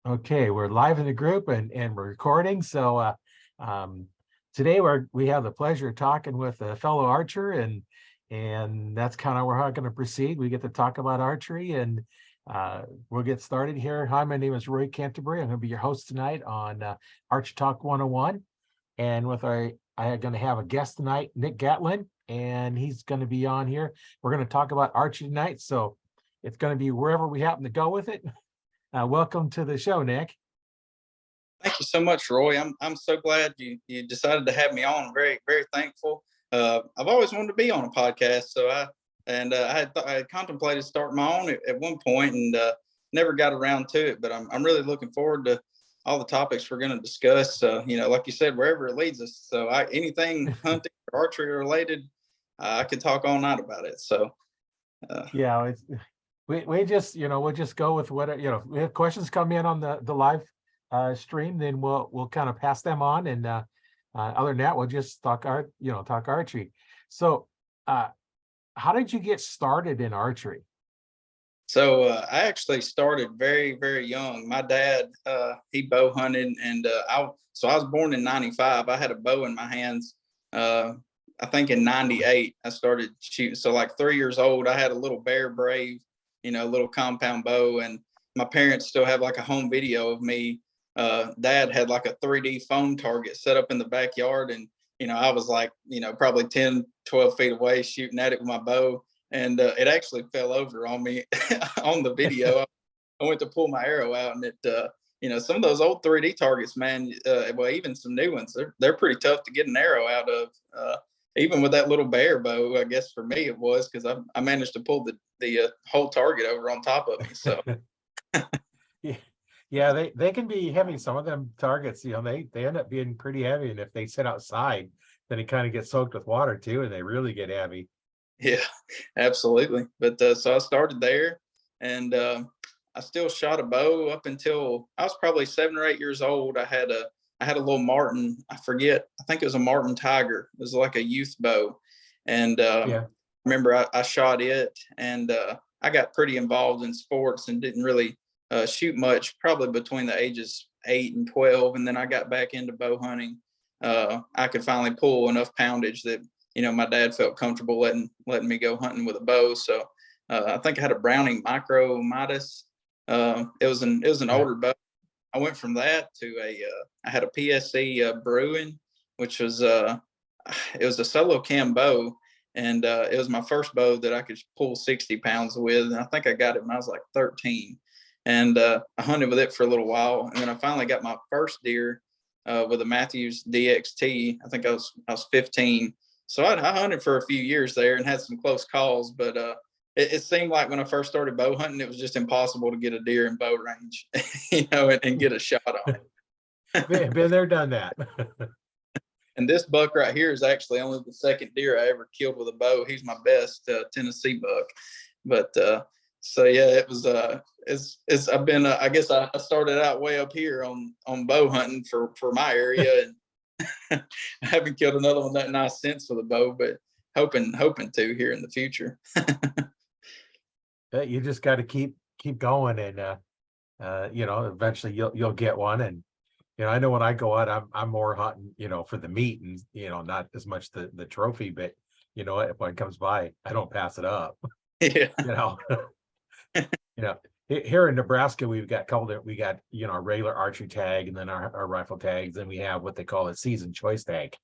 Okay, we're live in the group and we're recording. So today we have the pleasure of talking with a fellow archer, and that's kind of how we're going to proceed. We get to talk about archery, and we'll get started here. Hi, my name is Roy Canterbury. I'm going to be your host tonight on Archer Talk 101. And I am going to have a guest tonight, Nick Gatlin, and he's going to be on here. We're going to talk about archery tonight, so it's going to be wherever we happen to go with it. Welcome to the show, Nick. Thank you so much, Roy. I'm so glad you decided to have me on. I'm very, very thankful. I've always wanted to be on a podcast, so I had contemplated starting my own at one point, and never got around to it. But I'm really looking forward to all the topics we're going to discuss. Like you said, wherever it leads us. So anything hunting or archery related, I could talk all night about it. So Yeah, we just we'll just go with what if we have questions come in on the live stream, then we'll kind of pass them on, and other than that, we'll just talk archery. So how did you get started in archery? So I actually started very, very young. My dad, he bow hunted, and I was born in '95. I had a bow in my hands. I think in '98 I started shooting. So like 3 years old, I had a little Bear Brave, little compound bow, and my parents still have like a home video of me. Dad had like a 3D foam target set up in the backyard, and I was like, probably 10, 12 feet away shooting at it with my bow, and it actually fell over on me on the video. I went to pull my arrow out, and some of those old 3D targets, man, well, even some new ones, they're pretty tough to get an arrow out of. Even with that little bear bow, I guess for me it was, because I managed to pull the whole target over on top of me. So Yeah, they can be heavy. Some of them targets, they end up being pretty heavy, and if they sit outside, then it kind of gets soaked with water too, and they really get heavy. yeah, absolutely. But so I started there, and I still shot a bow up until I was probably 7 or 8 years old. I had a little Martin. I forget. I think it was a Martin Tiger. It was like a youth bow, and Yeah. remember I shot it, and I got pretty involved in sports and didn't really shoot much, probably between the ages 8 and 12, and then I got back into bow hunting. I could finally pull enough poundage that my dad felt comfortable letting me go hunting with a bow. So I think I had a Browning Micro Midas. It was an Yeah. older bow. I went from that to I had a PSC Bruin, which was it was a solo cam bow, and it was my first bow that I could pull 60 pounds with. And I think I got it when I was like 13, and I hunted with it for a little while, and then I finally got my first deer with a Matthews DXT. I think I was 15. So I hunted for a few years there and had some close calls, but it seemed like when I first started bow hunting, it was just impossible to get a deer in bow range, and get a shot on it. Been there, done that. And this buck right here is actually only the second deer I ever killed with a bow. He's my best Tennessee buck. But so yeah, it was. It's I've been. I guess I started out way up here on bow hunting for my area, and I haven't killed another one that nice since with a bow, but hoping to here in the future. You just got to keep going, and eventually you'll get one. And I know when I go out, I'm more hunting, for the meat, and not as much the trophy, but if one comes by, I don't pass it up. Yeah. you know you know Here in Nebraska, we got our regular archery tag, and then our rifle tags, and we have what they call a season choice tag,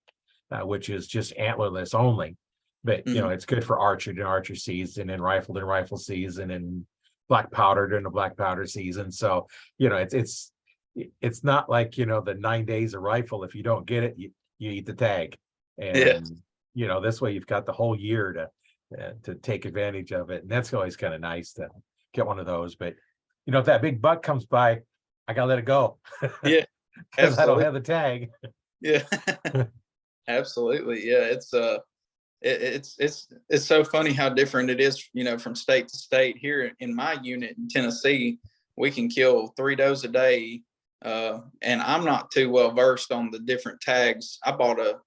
which is just antlerless only. But Mhm. it's good for archery during archery season, and rifle season, and black powder during the black powder season. So it's not like the 9 days of rifle. If you don't get it, you eat the tag. Yeah. And this way you've got the whole year to take advantage of it, and that's always kind of nice to get one of those. But if that big buck comes by, I gotta let it go Yeah. because I don't Absolutely. have the tag. Yeah. Absolutely. Yeah. It's so funny how different it is, from state to state. Here in my unit in Tennessee, we can kill 3 does a day, and I'm not too well versed on the different tags. I bought a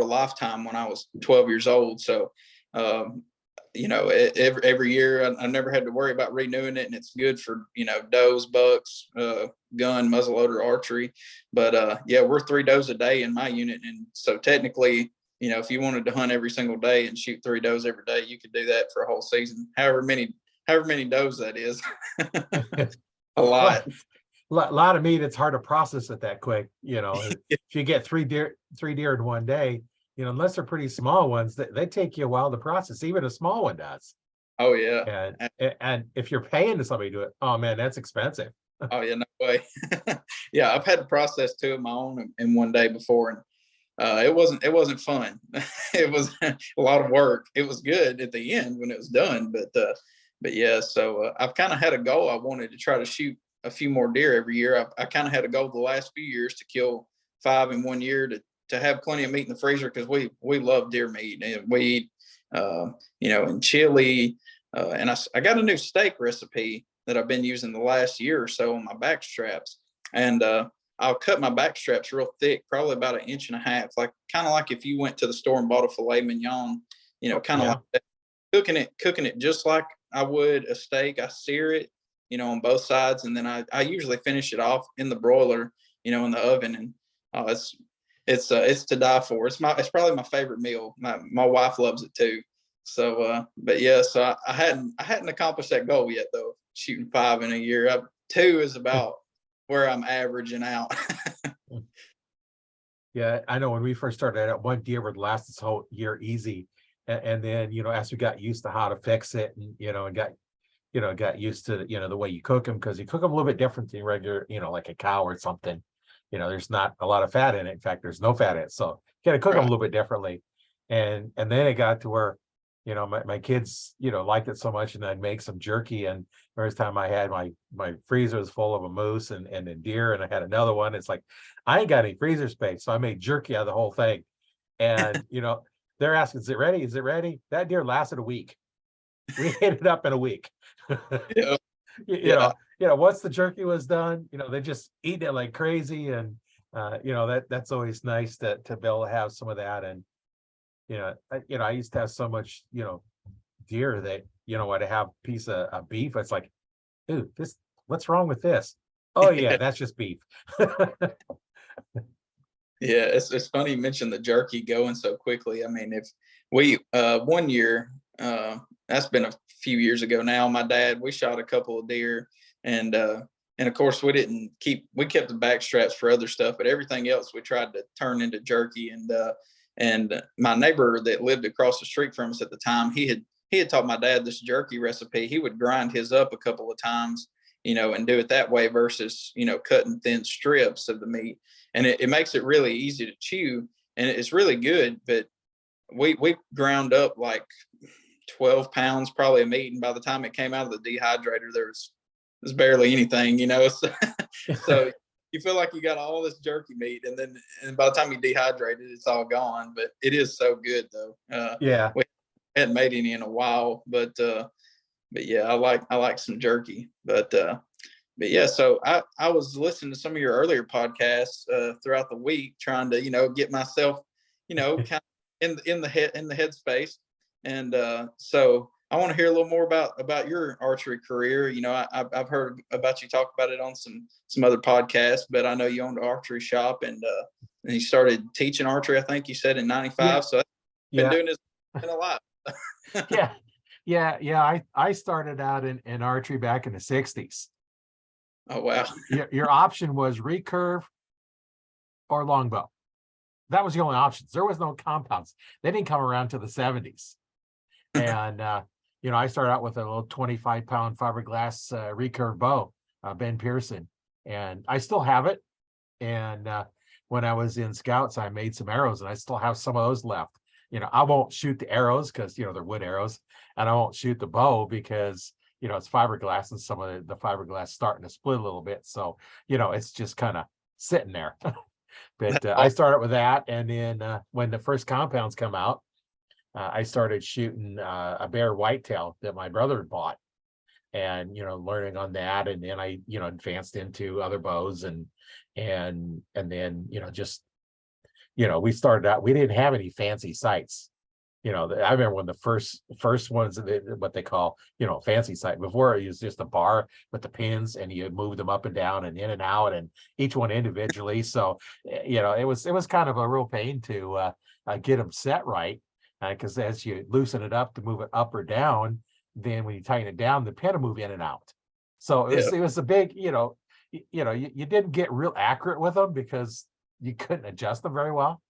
lifetime when I was 12 years old, so every year I never had to worry about renewing it, and it's good for does, bucks, gun, muzzleloader, archery. But yeah, we're 3 does a day in my unit, and so technically, if you wanted to hunt every single day and shoot 3 does every day, you could do that for a whole season. However many does that is. A lot. Well, a lot of meat, it's hard to process it that quick. If you get three deer in one day, unless they're pretty small ones, they take you a while to process. Even a small one does. Oh yeah. And if you're paying somebody to do it, oh man, that's expensive. Oh yeah, no way. Yeah, I've had to process 2 of my own in one day before, and it wasn't fun. It was a lot of work. It was good at the end when it was done, but yeah. So I've kind of had a goal. I wanted to try to shoot a few more deer every year. I kind of had a goal the last few years to kill 5 in 1 year to have plenty of meat in the freezer, because we love deer meat, and we eat and chili. And I got a new steak recipe that I've been using the last year or so on my back straps. And I'll cut my back straps real thick, probably about 1.5 inches, like kind of like if you went to the store and bought a filet mignon, kind of like that. Cooking it just like I would a steak. I sear it, on both sides, and then I usually finish it off in the broiler, in the oven, and it's to die for. It's probably my favorite meal. My wife loves it too. So, but yeah, so I hadn't accomplished that goal yet though. Shooting 5 in a year. 2 is about where I'm averaging out. Yeah, I know when we first started out, one deer would last this whole year easy. And then, as we got used to how to fix it, and, got used to, the way you cook them, because you cook them a little bit different than regular, like a cow or something. There's not a lot of fat in it. In fact, there's no fat in it. So you got to cook them a little bit differently. And then it got to where, my kids, liked it so much, and I'd make some jerky. And first time I had my freezer was full of a moose and a deer, and I had another one. It's like, I ain't got any freezer space. So I made jerky out of the whole thing. And, they're asking, is it ready? Is it ready? That deer lasted a week. We ate it up in a week. Yeah. Once the jerky was done, they just eat it like crazy. And, that's always nice to be able to have some of that. And, I used to have so much, deer that, I'd have a piece of beef. It's like, dude, what's wrong with this? Oh yeah, that's just beef. Yeah, it's funny you mentioned the jerky going so quickly. I mean, if we 1 year, that's been a few years ago now. My dad, we shot a couple of deer, and of course we kept the back straps for other stuff, but everything else we tried to turn into jerky. And my neighbor that lived across the street from us at the time, he had taught my dad this jerky recipe. He would grind his up a couple of times, and do it that way versus, cutting thin strips of the meat. And it makes it really easy to chew, and it's really good. But we ground up like 12 pounds probably of meat, and by the time it came out of the dehydrator, there's barely anything, so you feel like you got all this jerky meat, and by the time you dehydrate it, it's all gone. But it is so good though. Yeah, we hadn't made any in a while, but yeah, I like some jerky. But yeah, so I was listening to some of your earlier podcasts throughout the week, trying to get myself kind of in the headspace, and so I want to hear a little more about your archery career. I've heard about you talk about it on some other podcasts, but I know you owned an archery shop, and you started teaching archery, I think you said, in '95. Yeah. So I've been doing this in a lot. Yeah. I started out in archery back in the '60s. Oh wow. Your option was recurve or longbow. That was the only options. There was no compounds. They didn't come around to the '70s. And I started out with a little 25-pound fiberglass recurve bow, Ben Pearson, and I still have it. And when I was in Scouts, I made some arrows, and I still have some of those left. I won't shoot the arrows because they're wood arrows, and I won't shoot the bow because it's fiberglass, and some of the fiberglass starting to split a little bit. So it's just kind of sitting there. But I started with that, and then when the first compounds come out, I started shooting a bear whitetail that my brother had bought, and learning on that, and then I advanced into other bows, and then just we started out. We didn't have any fancy sights, I remember when the first ones, what they call, fancy sight. Before it was just a bar with the pins, and you move them up and down and in and out, and each one individually. So, it was kind of a real pain to get them set right, because as you loosen it up to move it up or down, then when you tighten it down, the pin will move in and out. So Yeah. it was a big, you didn't get real accurate with them because you couldn't adjust them very well.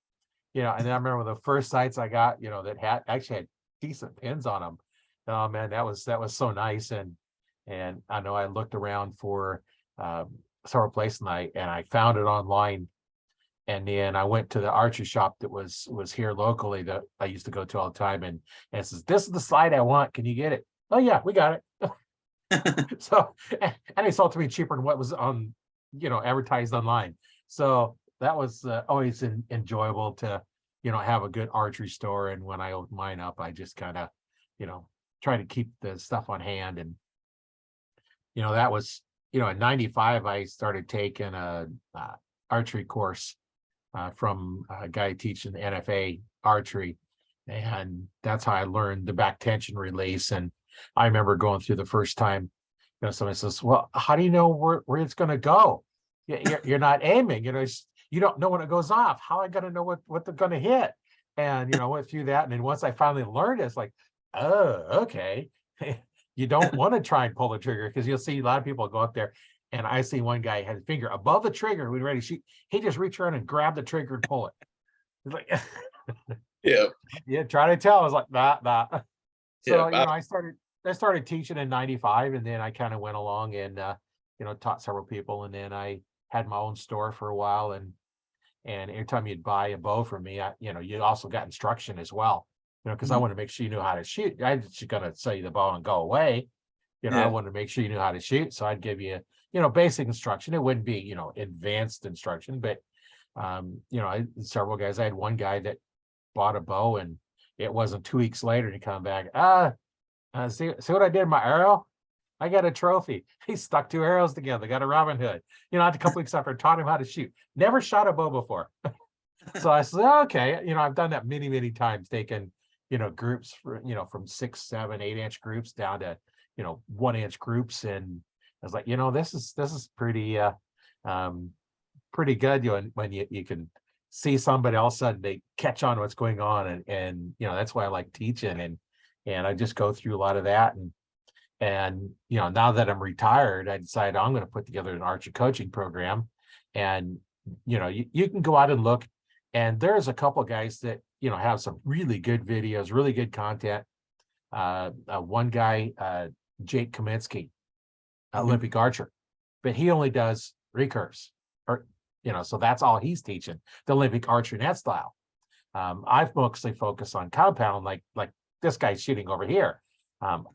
And then I remember the first sites I got, that actually had decent pins on them. Oh man, that was so nice. And I know I looked around for several places, and I found it online. And then I went to the archery shop that was here locally that I used to go to all the time, and it says, "This is the slide I want. Can you get it?" Oh yeah, we got it. So, and they sold to me cheaper than what was on, advertised online. So that was always enjoyable to, have a good archery store. And when I opened mine up, I just kind of, try to keep the stuff on hand. And, that was, in 95, I started taking a archery course from a guy teaching the NFA archery. And that's how I learned the back tension release. And I remember going through the first time, somebody says, "Well, how do you know where it's going to go? You're not aiming, you don't know when it goes off. How am I going to know what they're going to hit?" And, went through that. And then once I finally learned it, it's like, oh, okay. You don't want to try and pull the trigger, because you'll see a lot of people go up there. And I see one guy had his finger above the trigger when ready to shoot. He just reached around and grabbed the trigger and pull it. It's like, Yeah. yeah, try to tell. I was like, nah. So, Yeah. I started teaching in 95, and then I kind of went along and, taught several people. And then I had my own store for a while. And every time you'd buy a bow from me, you also got instruction as well, because I want to make sure you knew how to shoot. I just going to sell you the bow and go away. I Yeah. wanted to make sure you knew how to shoot. So I'd give you, basic instruction. It wouldn't be, advanced instruction, but, several guys, I had one guy that bought a bow, and it wasn't 2 weeks later and he come back, see what I did in my arrow? I got a trophy. He stuck two arrows together, got a Robin Hood. A couple weeks after, I taught him how to shoot. Never shot a bow before. So I said, okay, I've done that many, many times, taken, groups for, from 6, 7, 8 inch groups down to, 1 inch groups. And I was like, this is pretty pretty good. When you can see somebody, all of a sudden they catch on what's going on. And that's why I like teaching. And I just go through a lot of that. And now that I'm retired, I decided I'm going to put together an archery coaching program. And you can go out and look, and there's a couple of guys that have some really good videos, really good content. One guy, Jake Kaminsky, Olympic archer, but he only does recurves, or so that's all he's teaching, the Olympic archer net style. I've mostly focused on compound, like this guy's shooting over here.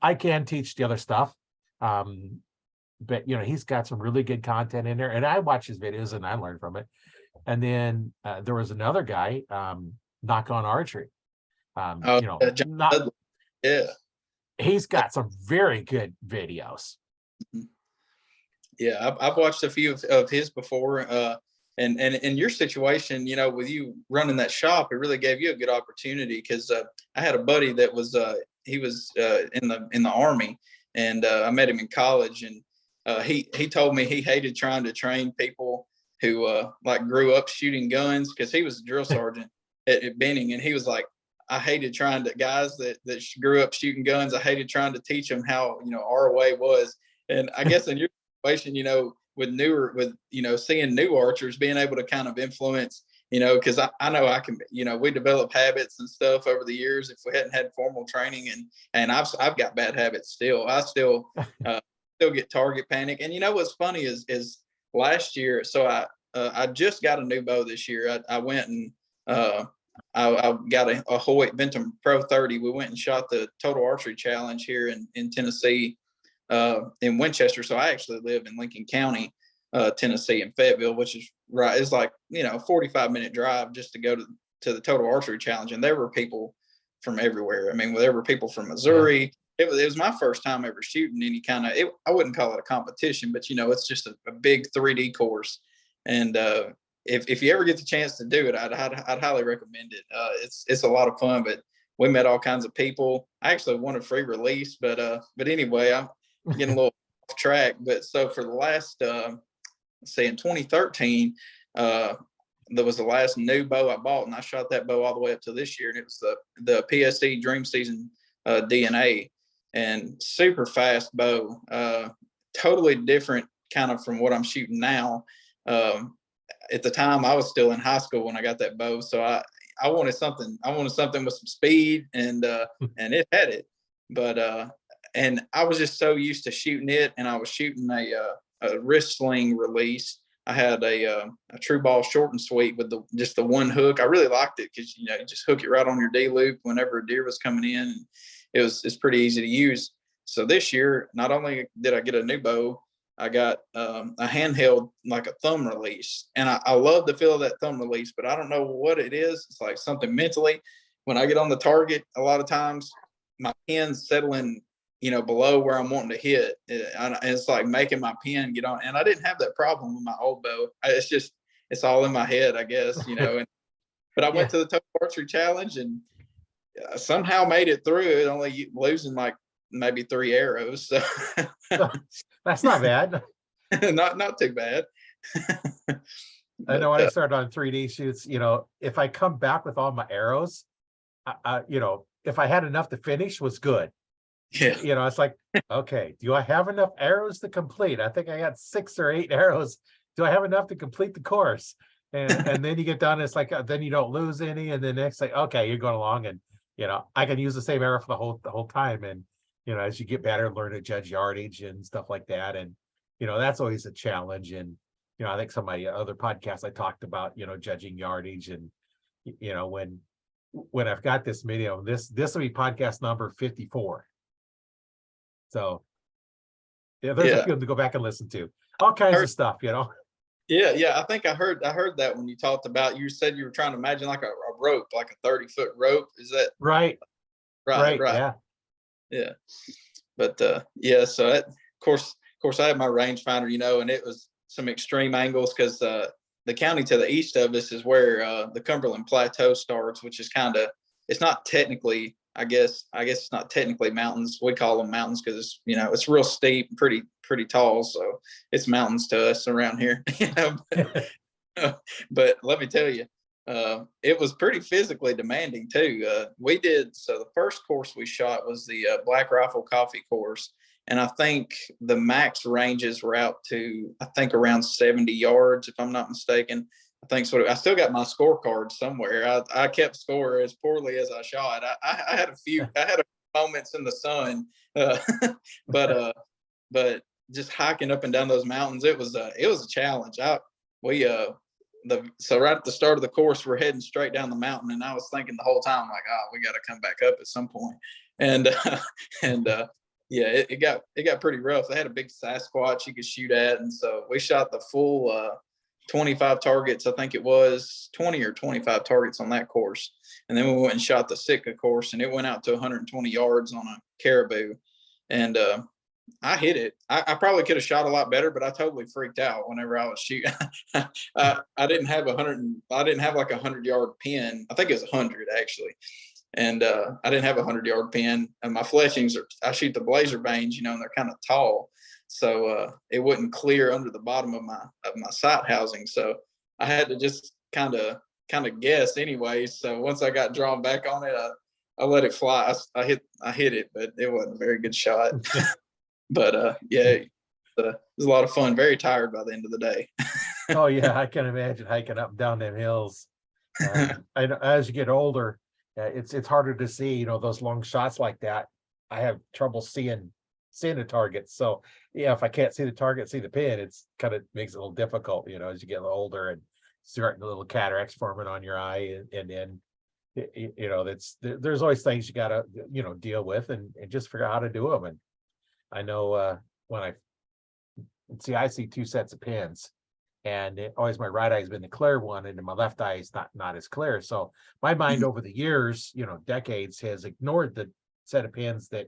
I can teach the other stuff, but he's got some really good content in there, and I watch his videos and I learn from it. And then there was another guy, Knock On Archery. Oh, John Not Dudley. Yeah. He's got some very good videos. Yeah, I've watched a few of his before. And in your situation, with you running that shop, it really gave you a good opportunity, because I had a buddy that was he was in the Army, and I met him in college, and he told me he hated trying to train people who like grew up shooting guns, because he was a drill sergeant at Benning, and he was like, I hated trying to guys that grew up shooting guns. I hated trying to teach them how our way was. And I guess in your situation, with seeing new archers, being able to kind of influence, because I know I can, we develop habits and stuff over the years if we hadn't had formal training, and I've got bad habits still. I still get target panic. And what's funny is last year, so I just got a new bow this year. I went and I got a Hoyt Ventum Pro 30. We went and shot the Total Archery Challenge here in Tennessee, in Winchester. So I actually live in Lincoln County, Tennessee, in Fayetteville, which is right. It's like 45-minute drive just to go to the Total Archery Challenge, and there were people from everywhere. I mean, there were people from Missouri. Yeah. It was my first time ever shooting any kind of. I wouldn't call it a competition, but it's just a big 3D course, and if you ever get the chance to do it, I'd highly recommend it. It's a lot of fun, but we met all kinds of people. I actually wanted free release, but anyway, I'm getting a little off track. But so for the last, let's say in 2013, that was the last new bow I bought, and I shot that bow all the way up to this year, and it was the PSD Dream Season DNA, and super fast bow, totally different kind of from what I'm shooting now. At the time, I was still in high school when I got that bow, so I wanted something. I wanted something with some speed, and it had it. But and I was just so used to shooting it, and I was shooting a wrist sling release. I had a true ball short and sweet with just the one hook. I really liked it because you just hook it right on your D loop whenever a deer was coming in. And it's pretty easy to use. So this year, not only did I get a new bow, I got a handheld, like a thumb release, and I love the feel of that thumb release, but I don't know what it is. It's like something mentally. When I get on the target, a lot of times my pin's settling, below where I'm wanting to hit. And it's like making my pin get on. And I didn't have that problem with my old bow. It's all in my head, I guess, but I went to the Total Archery Challenge and somehow made it through it, only losing like maybe 3 arrows. So That's not bad. not too bad. I know when I started on 3D shoots, if I come back with all my arrows, if I had enough to finish was good. Yeah. It's like, okay, do I have enough arrows to complete? I think I got 6 or 8 arrows. Do I have enough to complete the course? And then you get done, it's like, then you don't lose any. And then next, like, okay, you're going along, and I can use the same arrow for the whole time. And as you get better, learn to judge yardage and stuff like that. And that's always a challenge. And I think some of my other podcasts I talked about judging yardage. And when I've got this video, this will be podcast number 54. So there's a few to go back and listen to. All kinds of stuff, Yeah. I think I heard that when you talked about, you said you were trying to imagine like a rope, like a 30-foot rope. Is that right? Right. Yeah. But yeah, so of course I had my rangefinder, and it was some extreme angles because the county to the east of us is where the Cumberland Plateau starts, which is it's not technically, I guess it's not technically mountains. We call them mountains because it's real steep and pretty tall. So it's mountains to us around here. But let me tell you, it was pretty physically demanding too. So the first course we shot was the Black Rifle Coffee course. And I think the max ranges were out to, I think, around 70 yards, if I'm not mistaken. I think so. I still got my scorecard somewhere. I kept score as poorly as I shot. I had a moments in the sun, but just hiking up and down those mountains, it was a challenge. So right at the start of the course, we're heading straight down the mountain, and I was thinking the whole time, like, oh, we got to come back up at some point. And yeah, it got pretty rough. They had a big Sasquatch you could shoot at, and so we shot the full 25 targets. I think it was 20 or 25 targets on that course, and then we went and shot the Sitka course, and it went out to 120 yards on a caribou, and I hit it. I probably could have shot a lot better, but I totally freaked out whenever I was shooting. I didn't have like a 100-yard pin. I think it was 100 actually. And I didn't have a 100-yard pin, and my fletchings I shoot the blazer bangs, and they're kind of tall. So it wouldn't clear under the bottom of my sight housing. So I had to just kind of guess anyway. So once I got drawn back on it, I let it fly. I hit it, but it wasn't a very good shot. But yeah, it was a lot of fun. Very tired by the end of the day. Oh yeah, I can imagine hiking up and down them hills. I know as you get older, it's harder to see, those long shots like that. I have trouble seeing the target. So yeah, if I can't see the target, see the pin, it's kind of makes it a little difficult, as you get a little older and starting the little cataracts forming on your eye, and then there's always things you gotta deal with and just figure out how to do them. And I know when I see 2 sets of pins, and always my right eye has been the clear one, and my left eye is not as clear. So my mind over the years, decades, has ignored the set of pins that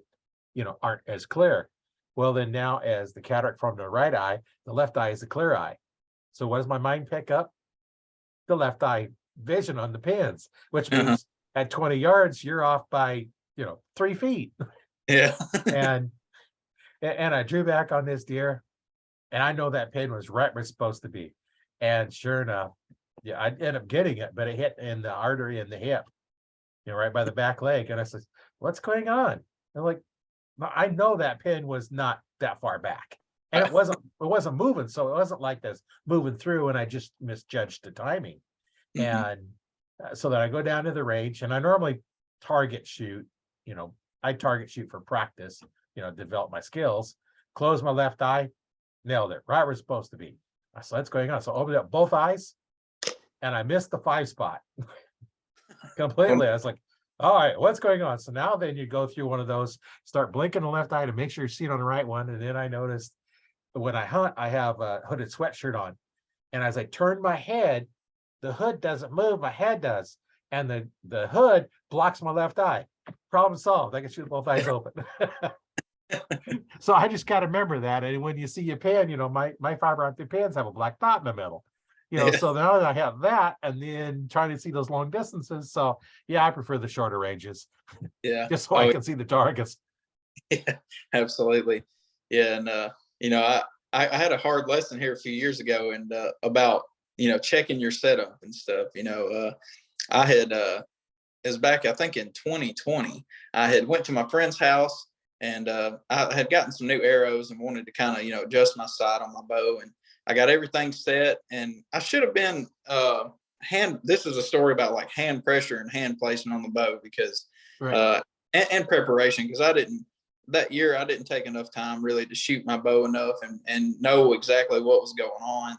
aren't as clear. Well, then now, as the cataract from the right eye, the left eye is the clear eye. So what does my mind pick up? The left eye vision on the pins, which means at 20 yards, you're off by, 3 feet. Yeah. And I drew back on this deer, and I know that pin was right where it's supposed to be. And sure enough, yeah, I ended up getting it, but it hit in the artery in the hip, right by the back leg. And I said, "What's going on?" They're like, I know that pin was not that far back. And it wasn't moving. So it wasn't like this moving through, and I just misjudged the timing. Mhm. And so that I go down to the range, and I normally target shoot, I target shoot for practice, develop my skills, close my left eye, nailed it right where it's supposed to be. I said, "What's going on?" So I opened up both eyes, and I missed the 5 spot completely. I was like, all right, what's going on? So now then you go through one of those, start blinking the left eye to make sure you're seeing on the right one. And then I noticed when I hunt, I have a hooded sweatshirt on. And as I turn my head, the hood doesn't move, my head does. And the hood blocks my left eye. Problem solved. I can shoot both eyes open. So I just got to remember that. And when you see your pin, my fiber optic pins have a black dot in the middle. Yeah. So now I have that, and then trying to see those long distances. So yeah, I prefer the shorter ranges, Yeah. just so I can see the targets. Yeah, absolutely. Yeah, and I had a hard lesson here a few years ago, and about checking your setup and stuff. I had it was back, I think, in 2020. I had went to my friend's house, and I had gotten some new arrows and wanted to kind of adjust my sight on my bow, and I got everything set, and I should have been this is a story about like hand pressure and hand placement on the bow, because Right. And preparation, because that year I didn't take enough time really to shoot my bow enough and know exactly what was going on.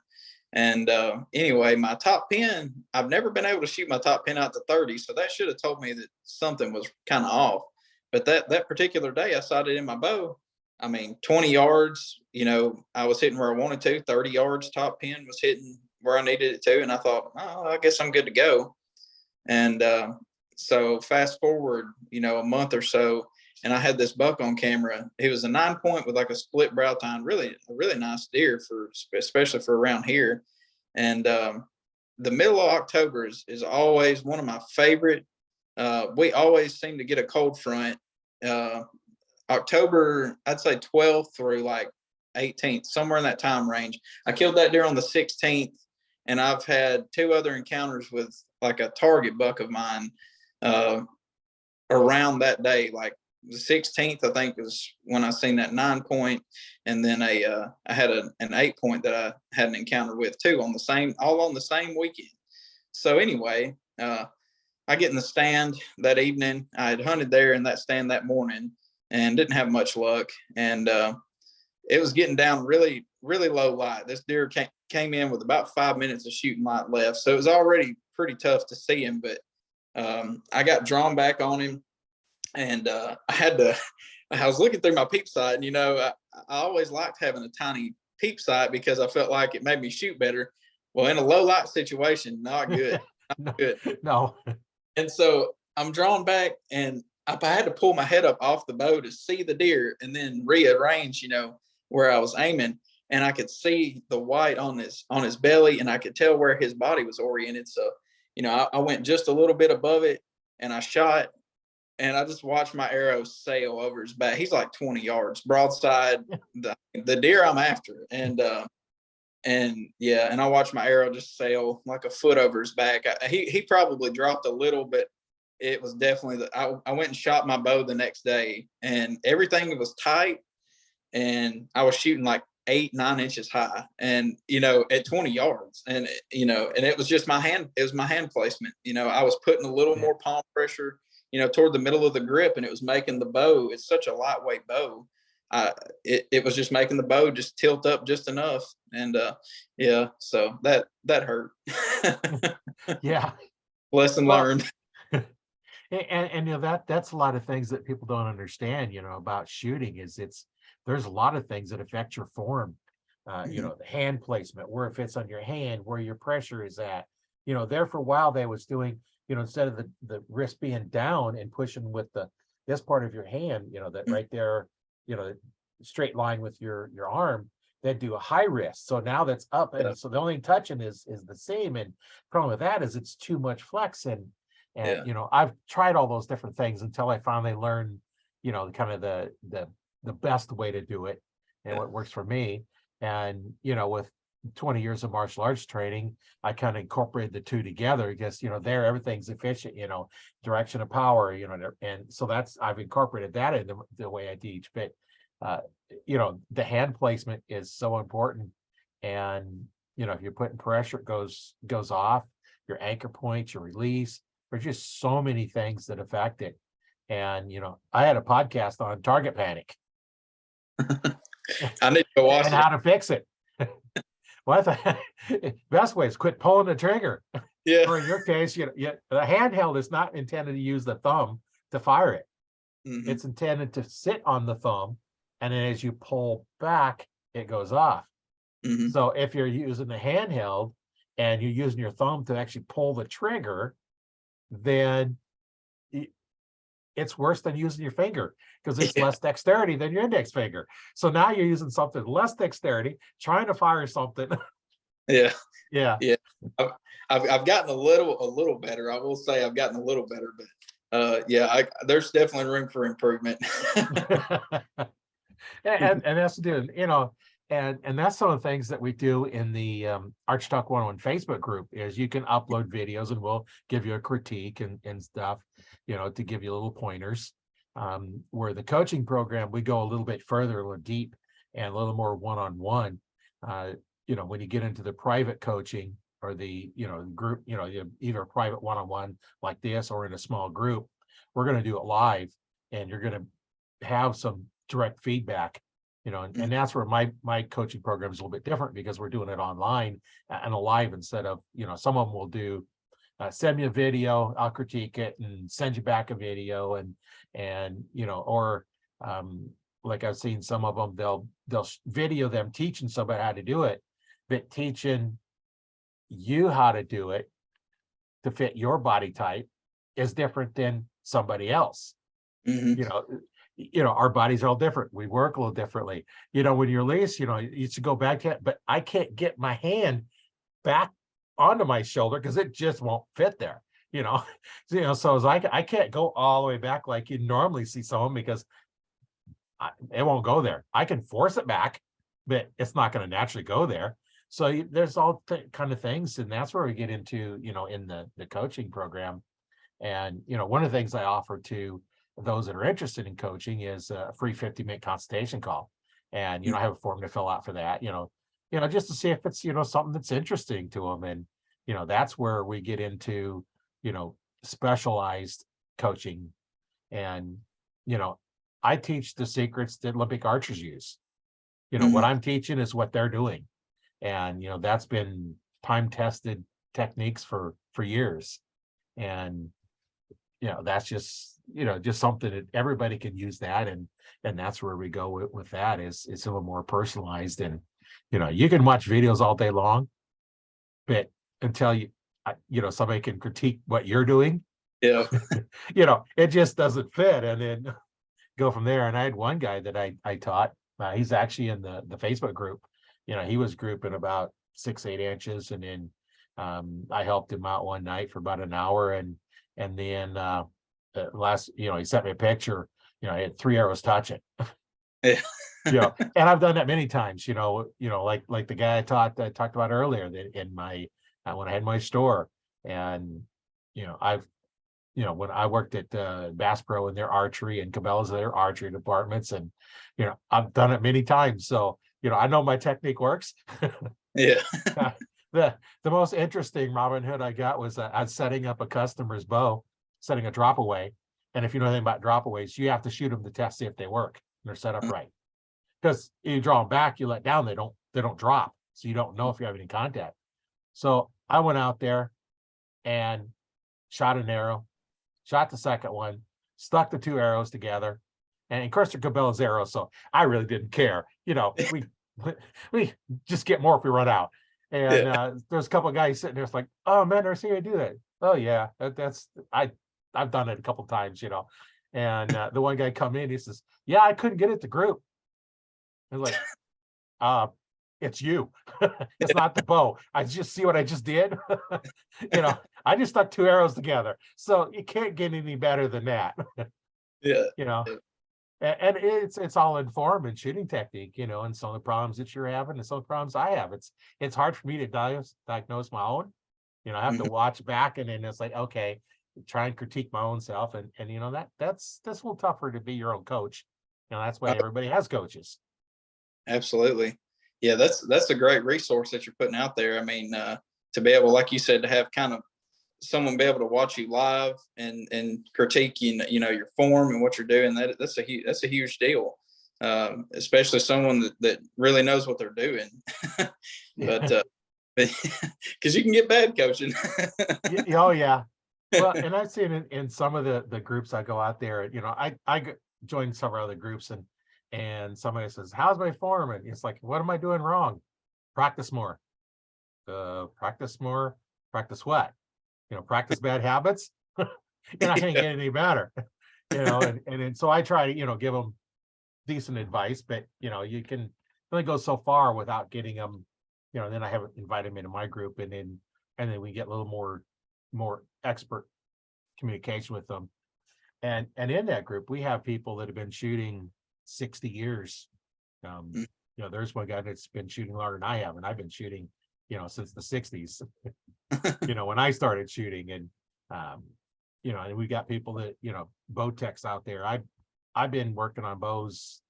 And anyway, my top pin, I've never been able to shoot my top pin out to 30, so that should have told me that something was kind of off. But that particular day, I sighted in my bow. I mean, 20 yards, I was hitting where I wanted to. 30 yards, top pin was hitting where I needed it to, and I thought, oh, I guess I'm good to go. And so fast forward, a month or so, and I had this buck on camera. He was a 9-point with like a split brow tine, really a really nice deer, especially for around here. And the middle of October is always one of my favorite. We always seem to get a cold front. October, I'd say 12th through like 18th, somewhere in that time range. I killed that deer on the 16th, and I've had 2 other encounters with like a target buck of mine around that day. Like the 16th, I think, was when I seen that 9-point, and then I had an 8-point that I had an encounter with too all on the same weekend. So anyway, I get in the stand that evening. I had hunted there in that stand that morning and didn't have much luck, and it was getting down really, really low light. This deer came in with about 5 minutes of shooting light left, so it was already pretty tough to see him. But I got drawn back on him, and I was looking through my peep sight, and I always liked having a tiny peep sight because I felt like it made me shoot better. Well, in a low light situation, not good. No, Good. no. And so I'm drawn back, and I had to pull my head up off the bow to see the deer, and then rearrange, where I was aiming, and I could see the white on his belly, and I could tell where his body was oriented. So, I went just a little bit above it, and I shot, and I just watched my arrow sail over his back. He's like 20 yards broadside, the deer I'm after, and yeah, and I watched my arrow just sail like a foot over his back. He probably dropped a little, but it was definitely I went and shot my bow the next day, and everything was tight, and I was shooting like 8-9 inches high, and at 20 yards, and and it was just my hand. It was my hand placement. I was putting a little more palm pressure, toward the middle of the grip, and it was making the bow. It's such a lightweight bow. It was just making the bow just tilt up just enough, and yeah, so that hurt. Yeah. Lesson Well, learned. and that's a lot of things that people don't understand, about shooting. There's a lot of things that affect your form. The hand placement, where it fits on your hand, where your pressure is at. There for a while they was doing, instead of the wrist being down and pushing with this part of your hand, that right there, straight line with your arm, they'd do a high wrist. So now that's up, and so the only touching is the same. And problem with that is it's too much flex, and And, I've tried all those different things until I finally learned, kind of the best way to do it and what works for me. And, with 20 years of martial arts training, I kind of incorporated the two together because, there everything's efficient, direction of power, and so I've incorporated that in the way I teach. But, the hand placement is so important. And, if you're putting pressure, it goes off, your anchor points, your release. There's just so many things that affect it. And, I had a podcast on target panic I need to go watch and it. how to fix it. Well, I thought best way is quit pulling the trigger. Yeah. Or in your case, the handheld is not intended to use the thumb to fire it. Mhm. It's intended to sit on the thumb, and then as you pull back, it goes off. Mhm. So if you're using the handheld and you're using your thumb to actually pull the trigger, then it's worse than using your finger because it's less dexterity than your index finger. So now you're using something less dexterity, trying to fire something. Yeah. Yeah. Yeah. I've gotten a little better. I will say I've gotten a little better, but there's definitely room for improvement. and that's to do, and that's some of the things that we do in the Arch Talk 101 Facebook group is you can upload videos and we'll give you a critique and stuff, to give you little pointers. Where the coaching program, we go a little bit further, a little deep and a little more one-on-one. When you get into the private coaching or the, group, either a private one-on-one like this or in a small group, we're going to do it live and you're going to have some direct feedback, and that's where my coaching program is a little bit different because we're doing it online and live instead of, some of them will do send me a video, I'll critique it and send you back a video and or like I've seen some of them, they'll video them teaching somebody how to do it, but teaching you how to do it to fit your body type is different than somebody else. Mhm. Our bodies are all different. We work a little differently. When you're released, you should go back to it, but I can't get my hand back onto my shoulder because it just won't fit there. So as I can't go all the way back like you normally see someone because it won't go there. I can force it back, but it's not going to naturally go there. So there's all kind of things, and that's where we get into, in the coaching program. And, one of the things I offer to those that are interested in coaching is a free 50-minute consultation call. And, I have a form to fill out for that, just to see if it's, something that's interesting to them. And, that's where we get into, specialized coaching. And, I teach the secrets that Olympic archers use. What I'm teaching is what they're doing. And, that's been time tested techniques for years. And, that's just something that everybody can use that. And that's where we go with that is it's a little more personalized. And, you can watch videos all day long, but until somebody can critique what you're doing, Yeah. it just doesn't fit. And then go from there. And I had one guy that I taught, he's actually in the Facebook group. He was grouping about 6-8 inches. And then I helped him out one night for about an hour. And then he sent me a picture, I had 3 arrows touching. Yeah. And I've done that many times, like the guy I talked about earlier that in my, when I had my store. And, when I worked at Bass Pro in their archery and Cabela's their archery departments, and, I've done it many times. So, I know my technique works. Yeah. The most interesting Robin Hood I got was I was setting up a customer's bow, setting a drop away. And if you know anything about drop aways, you have to shoot them to test, see if they work and they're set up right. Because you draw them back, you let down, they don't drop. So you don't know if you have any contact. So I went out there and shot an arrow, shot the second one, stuck the 2 arrows together. And of course they're Cabela's arrows, so I really didn't care. We just get more if we run out. And there's a couple of guys sitting there, it's like, oh man, never seen you do that. Oh yeah, I've done it a couple of times, And the one guy come in, he says, yeah, I couldn't get it to group. I was like, it's you. It's not the bow. I just see what I just did. I just stuck two arrows together. So you can't get any better than that. Yeah. you know. And it's all in form and shooting technique, and some of the problems that you're having and some of the problems I have. It's hard for me to diagnose my own. I have to Mhm. watch back, and then it's like, okay, try and critique my own self. And that's a little tougher to be your own coach. That's why Oh, everybody has coaches. absolutely. Yeah, that's a great resource that you're putting out there. I mean, to be able, like you said, to have kind of someone be able to watch you live and critique your form and what you're doing, that's a huge deal, especially someone that really knows what they're doing. But Yeah. because you can get bad coaching. Oh yeah. Well, and I've seen it in some of the groups I go out there. Join several other groups, and somebody says, "How's my form?" And it's like, "What am I doing wrong?" Practice more. Practice more. Practice what? Practice bad habits. You're not going to Yeah. get any better. And so I try to give them decent advice, but you can only go so far without getting them. Then I have invite them into my group, and then we get a little more expert communication with them. And in that group, we have people that have been shooting 60 years. Um, Mm. there's one guy that's been shooting longer than I have, and I've been shooting, since the 60s, when I started shooting. And we got people that, bow techs out there. I've been working on bows,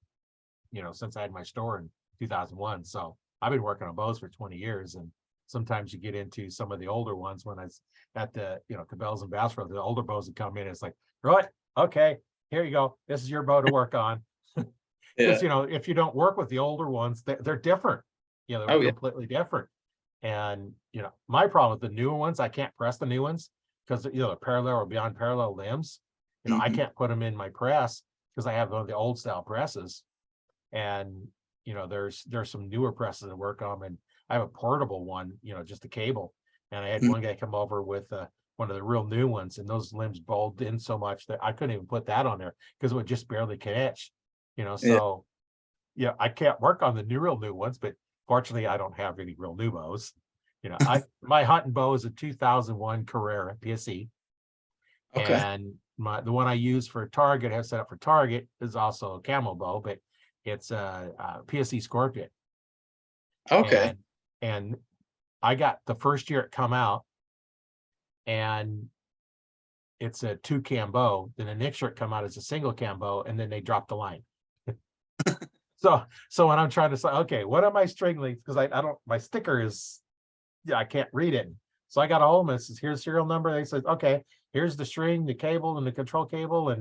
since I had my store in 2001. So I've been working on bows for 20 years. And sometimes you get into some of the older ones when I was at the, Cabela's and Bass Pro, the older bows that come in. It's like, right, okay, here you go. This is your bow to work on. Because, Yeah. if you don't work with the older ones, they're different. They're Oh yeah. completely different. And, my problem with the newer ones, I can't press the new ones because, they're parallel or beyond parallel limbs. I Hmm. can't put them in my press because I have one of the old style presses. And, there's some newer presses that work on, and I have a portable one, just a cable. And I had one guy come over with one of the real new ones, and those limbs bulged in so much that I couldn't even put that on there because it would just barely catch. Yeah. So I can't work on the real new ones, but fortunately I don't have any real new bows. My hunting bow is a 2001 Carrera PSE, Okay. and the one I use for target, have set up for target, is also a camo bow, but it's a PSE Scorpion. Okay. And I got the first year it come out, and it's a 2 cam bow. Then the next year it come out as a single cam bow, and then they dropped the line. So when I'm trying to say, okay, what are my string lengths? Because I don't, my sticker is, I can't read it. So I got a hold of it. Says, here's serial number. They said, okay, here's the string, the cable, and the control cable,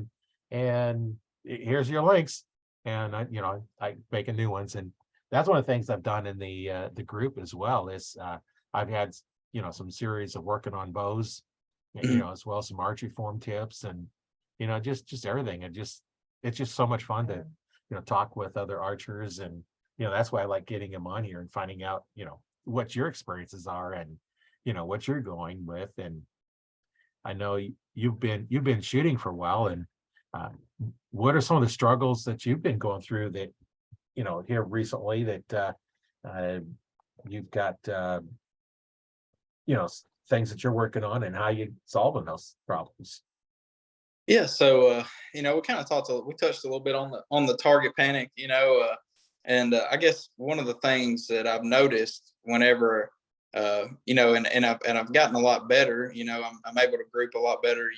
and here's your links. And I make a new ones. And that's one of the things I've done in the group as well. Is I've had some series of working on bows, Mhm. as well as some archery form tips, and just everything. It's just so much fun to talk with other archers. And that's why I like getting them on here and finding out what your experiences are, and what you're going with. And I know you've been shooting for a while, and uh, what are some of the struggles that you've been going through that here recently that uh, you've got things that you're working on, and how you solving those problems? Yeah. So we kind of we touched a little bit on the target panic, and I guess one of the things that I've noticed whenever and I've gotten a lot better. I'm able to group a lot better.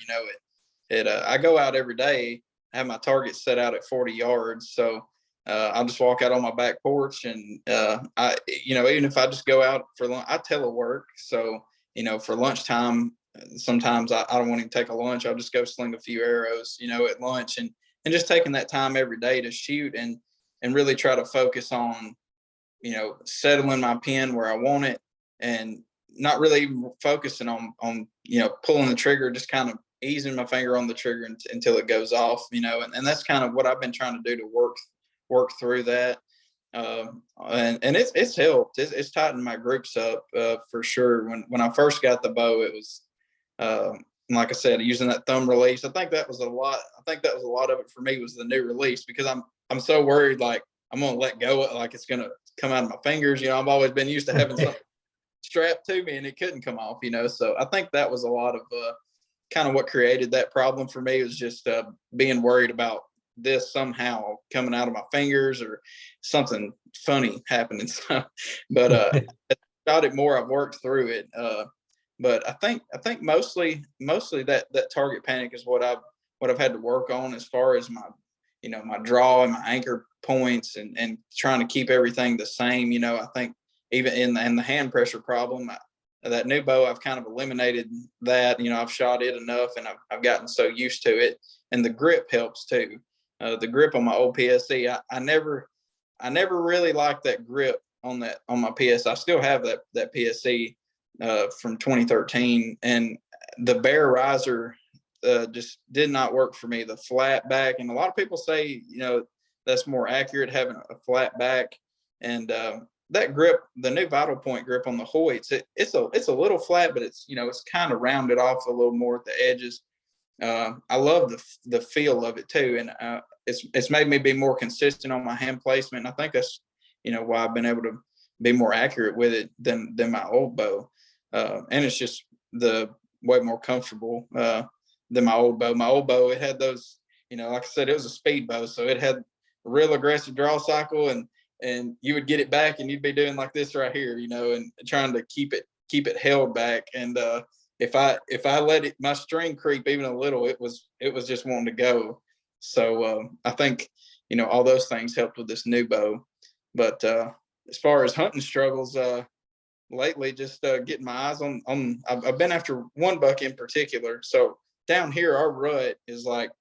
I go out every day. I have my target set out at 40 yards, so I'll just walk out on my back porch, and even if I just go out for lunch, I telework. So for lunchtime, sometimes I don't want to take a lunch. I'll just go sling a few arrows, at lunch, and just taking that time every day to shoot and really try to focus on settling my pin where I want it, and not really even focusing on pulling the trigger, just kind of easing my finger on the trigger until it goes off, and that's kind of what I've been trying to do to work through that. And it's helped. It's tightened my groups up for sure. When I first got the bow, it was like I said, using that thumb release. I think that was a lot. I think that was a lot of it for me, was the new release, because I'm so worried, like I'm gonna let go, like it's gonna come out of my fingers. I've always been used to having something strapped to me and it couldn't come off. So I think that was a lot of kind of what created that problem for me, was just being worried about this somehow coming out of my fingers or something funny happening. So, but about it more, I've worked through it. But I think mostly that target panic is what I've had to work on, as far as my draw and my anchor points, and trying to keep everything the same. I think even in the hand pressure problem, that new bow, I've kind of eliminated that. I've shot it enough, and I've gotten so used to it, and the grip helps too. The grip on my old PSC, I never really liked that grip on my PS. I still have that PSC from 2013, and the bear riser just did not work for me. The flat back, and a lot of people say that's more accurate, having a flat back, and that grip, the new Vital Point grip on the Hoyts, it's a little flat, but it's kind of rounded off a little more at the edges. I love the feel of it too, and it's made me be more consistent on my hand placement. And I think that's why I've been able to be more accurate with it than my old bow, and it's just the way more comfortable than my old bow. My old bow, it had those, like I said, it was a speed bow, so it had a real aggressive draw cycle, and you would get it back and you'd be doing like this right here, and trying to keep it held back. And if I let my string creep even a little, it was just wanting to go. So I think all those things helped with this new bow. But as far as hunting struggles, lately, just getting my eyes on I've been after one buck in particular. So down here, our rut is like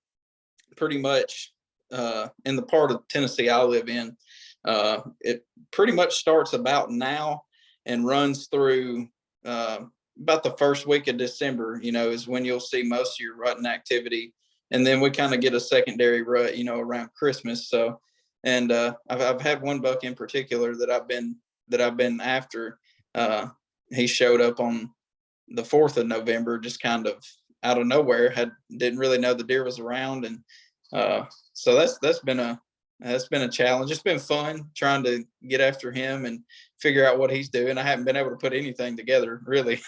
pretty much in the part of Tennessee I live in. It pretty much starts about now and runs through about the first week of December, is when you'll see most of your rutting activity. And then we kind of get a secondary rut, around Christmas. So, and I've had one buck in particular that I've been after. He showed up on the 4th of November, just kind of out of nowhere. Didn't really know the deer was around, and so that's been a challenge. It's been fun trying to get after him and figure out what he's doing. I haven't been able to put anything together really,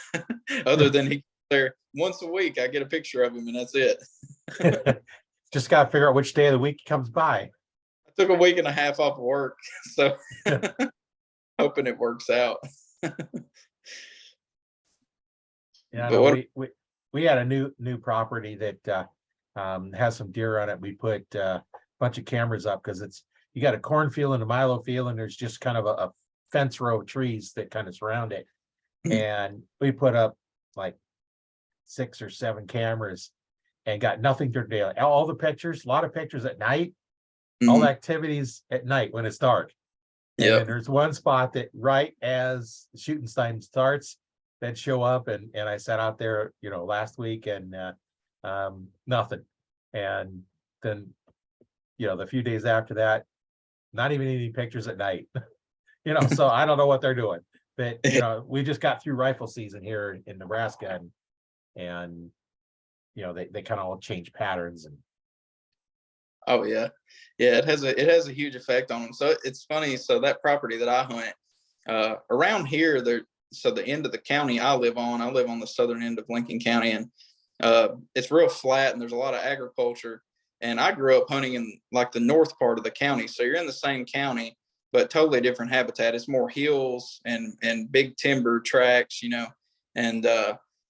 other than he's there once a week. I get a picture of him and that's it. Just got to figure out which day of the week he comes by. I took a week and a half off of work, so hoping it works out. Yeah, no, we had a new property that has some deer on it. We put a bunch of cameras up because you got a cornfield and a milo field, and there's just kind of a fence row of trees that kind of surround it. And we put up like 6 or 7 cameras and got nothing during daylight. All the pictures, a lot of pictures at night, all the activities at night when it's dark. Yeah. And there's one spot that right as the shooting time starts, that show up, and I sat out there, last week, and nothing. And then, the few days after that, not even any pictures at night. So I don't know what they're doing. But we just got through rifle season here in Nebraska, and they kind of all change patterns. And oh yeah, it has a huge effect on them. So it's funny. So that property that I hunt around here, so the end of the county I live on the southern end of Lincoln County, and it's real flat, and there's a lot of agriculture. And I grew up hunting in like the north part of the county, so you're in the same county, but totally different habitat. It's more hills and big timber tracks, and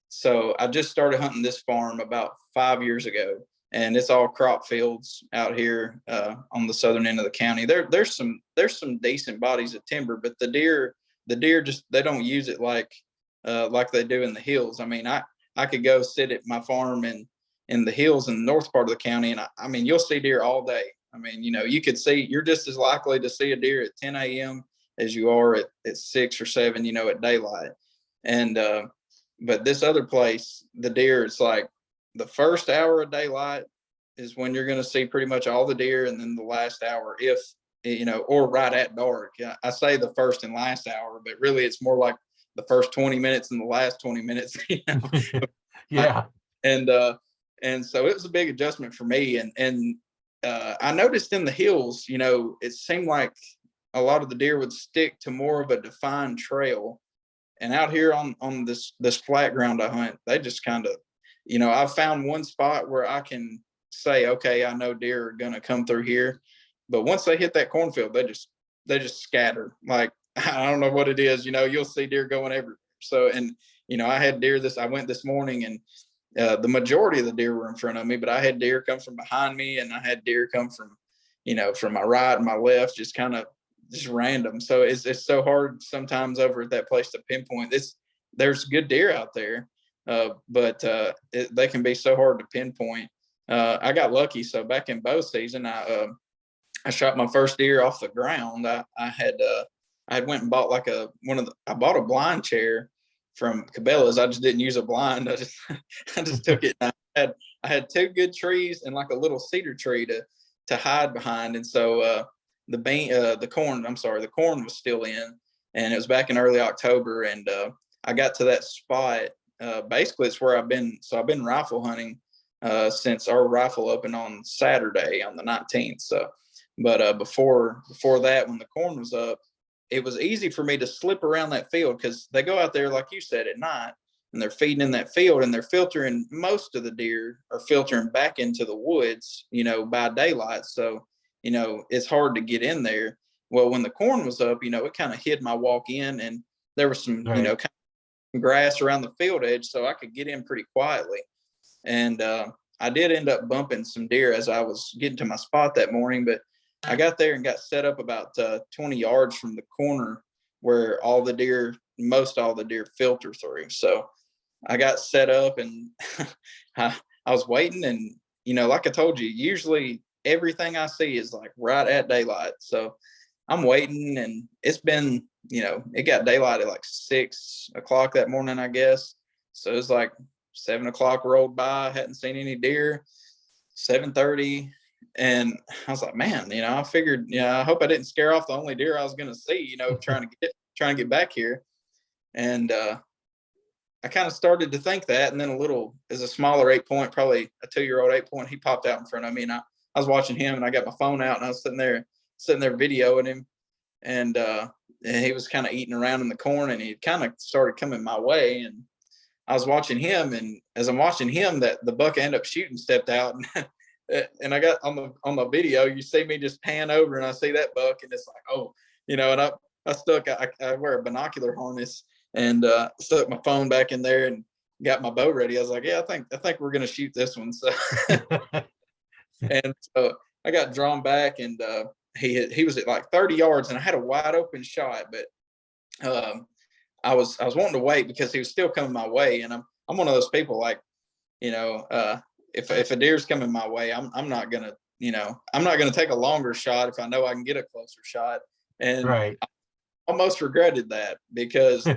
so I just started hunting this farm about 5 years ago, and it's all crop fields out here on the southern end of the county. There's some decent bodies of timber, but the deer just, they don't use it like they do in the hills. I mean, I could go sit at my farm in the hills in the north part of the county, and I mean, you'll see deer all day. I mean, you're just as likely to see a deer at 10 a.m. as you are at 6 or 7, at daylight. And but this other place, the deer, it's like the first hour of daylight is when you're going to see pretty much all the deer, and then the last hour, if or right at dark. I say the first and last hour, but really it's more like the first 20 minutes and the last 20 minutes. Yeah. And so it was a big adjustment for me. And I noticed in the hills, it seemed like a lot of the deer would stick to more of a defined trail. And out here on this flat ground I hunt, they just kind of, I've found one spot where I can say, okay, I know deer are gonna come through here. But once they hit that cornfield, they just scatter. Like, I don't know what it is, you'll see deer going everywhere. So, and I had deer I went this morning, and the majority of the deer were in front of me, but I had deer come from behind me, and I had deer come from my right and my left, just kind of just random. So it's so hard sometimes over at that place to pinpoint. There's good deer out there, but they can be so hard to pinpoint. I got lucky. So back in bow season, I shot my first deer off the ground. I had went and bought like I bought a blind chair from Cabela's. I just didn't use a blind. I just took it. And I had two good trees and like a little cedar tree to hide behind. And so the corn was still in, and it was back in early October. And I got to that spot. Basically, it's where I've been. So I've been rifle hunting since our rifle opened on Saturday on the 19th. So, but before that, when the corn was up, it was easy for me to slip around that field, because they go out there, like you said, at night, and they're feeding in that field, and they're filtering. Most of the deer are filtering back into the woods, by daylight. So, it's hard to get in there. Well, when the corn was up, it kind of hid my walk in, and there was some, Right. kind of grass around the field edge, so I could get in pretty quietly. And I did end up bumping some deer as I was getting to my spot that morning, but I got there and got set up about 20 yards from the corner where most all the deer filter through. So I got set up, and I was waiting, and like I told you, usually everything I see is like right at daylight. So I'm waiting, and it's been, it got daylight at like 6 o'clock that morning, I guess. So it was like 7 o'clock rolled by, hadn't seen any deer. 7:30, and I was like, man, I figured, I hope I didn't scare off the only deer I was going to see, trying to get back here. And I kind of started to think that, and then as a smaller 8-point, probably a 2-year-old 8-point, he popped out in front of me, and I was watching him, and I got my phone out, and I was sitting there videoing him, and he was kind of eating around in the corn, and he kind of started coming my way, and I was watching him, and as I'm watching him, that the buck I ended up shooting stepped out, and I got on the video, you see me just pan over, and I see that buck, and it's like, oh, and I wear a binocular harness, and stuck my phone back in there and got my bow ready. I was like, yeah, I think we're gonna shoot this one. So, and so I got drawn back, and he was at like 30 yards, and I had a wide open shot, but I was wanting to wait because he was still coming my way, and I'm one of those people, like, if a deer's coming my way, I'm not gonna take a longer shot if I know I can get a closer shot. And Right. I almost regretted that, because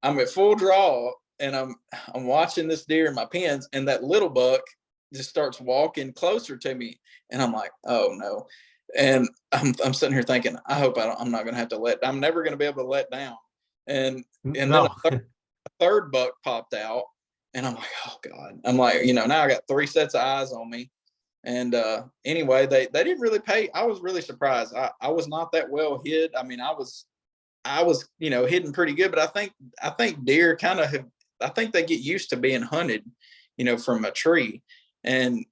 I'm at full draw, and I'm watching this deer in my pins, and that little buck just starts walking closer to me, and I'm like, oh no. And I'm sitting here thinking, I hope I'm not gonna have to I'm never gonna be able to let down. And then No. a third buck popped out, and I'm like, oh God. I'm like, now I got 3 sets of eyes on me. And anyway, they didn't really pay. I was really surprised. I was not that well hid. I mean, I was hidden pretty good, but I think deer kind of I think they get used to being hunted, from a tree, and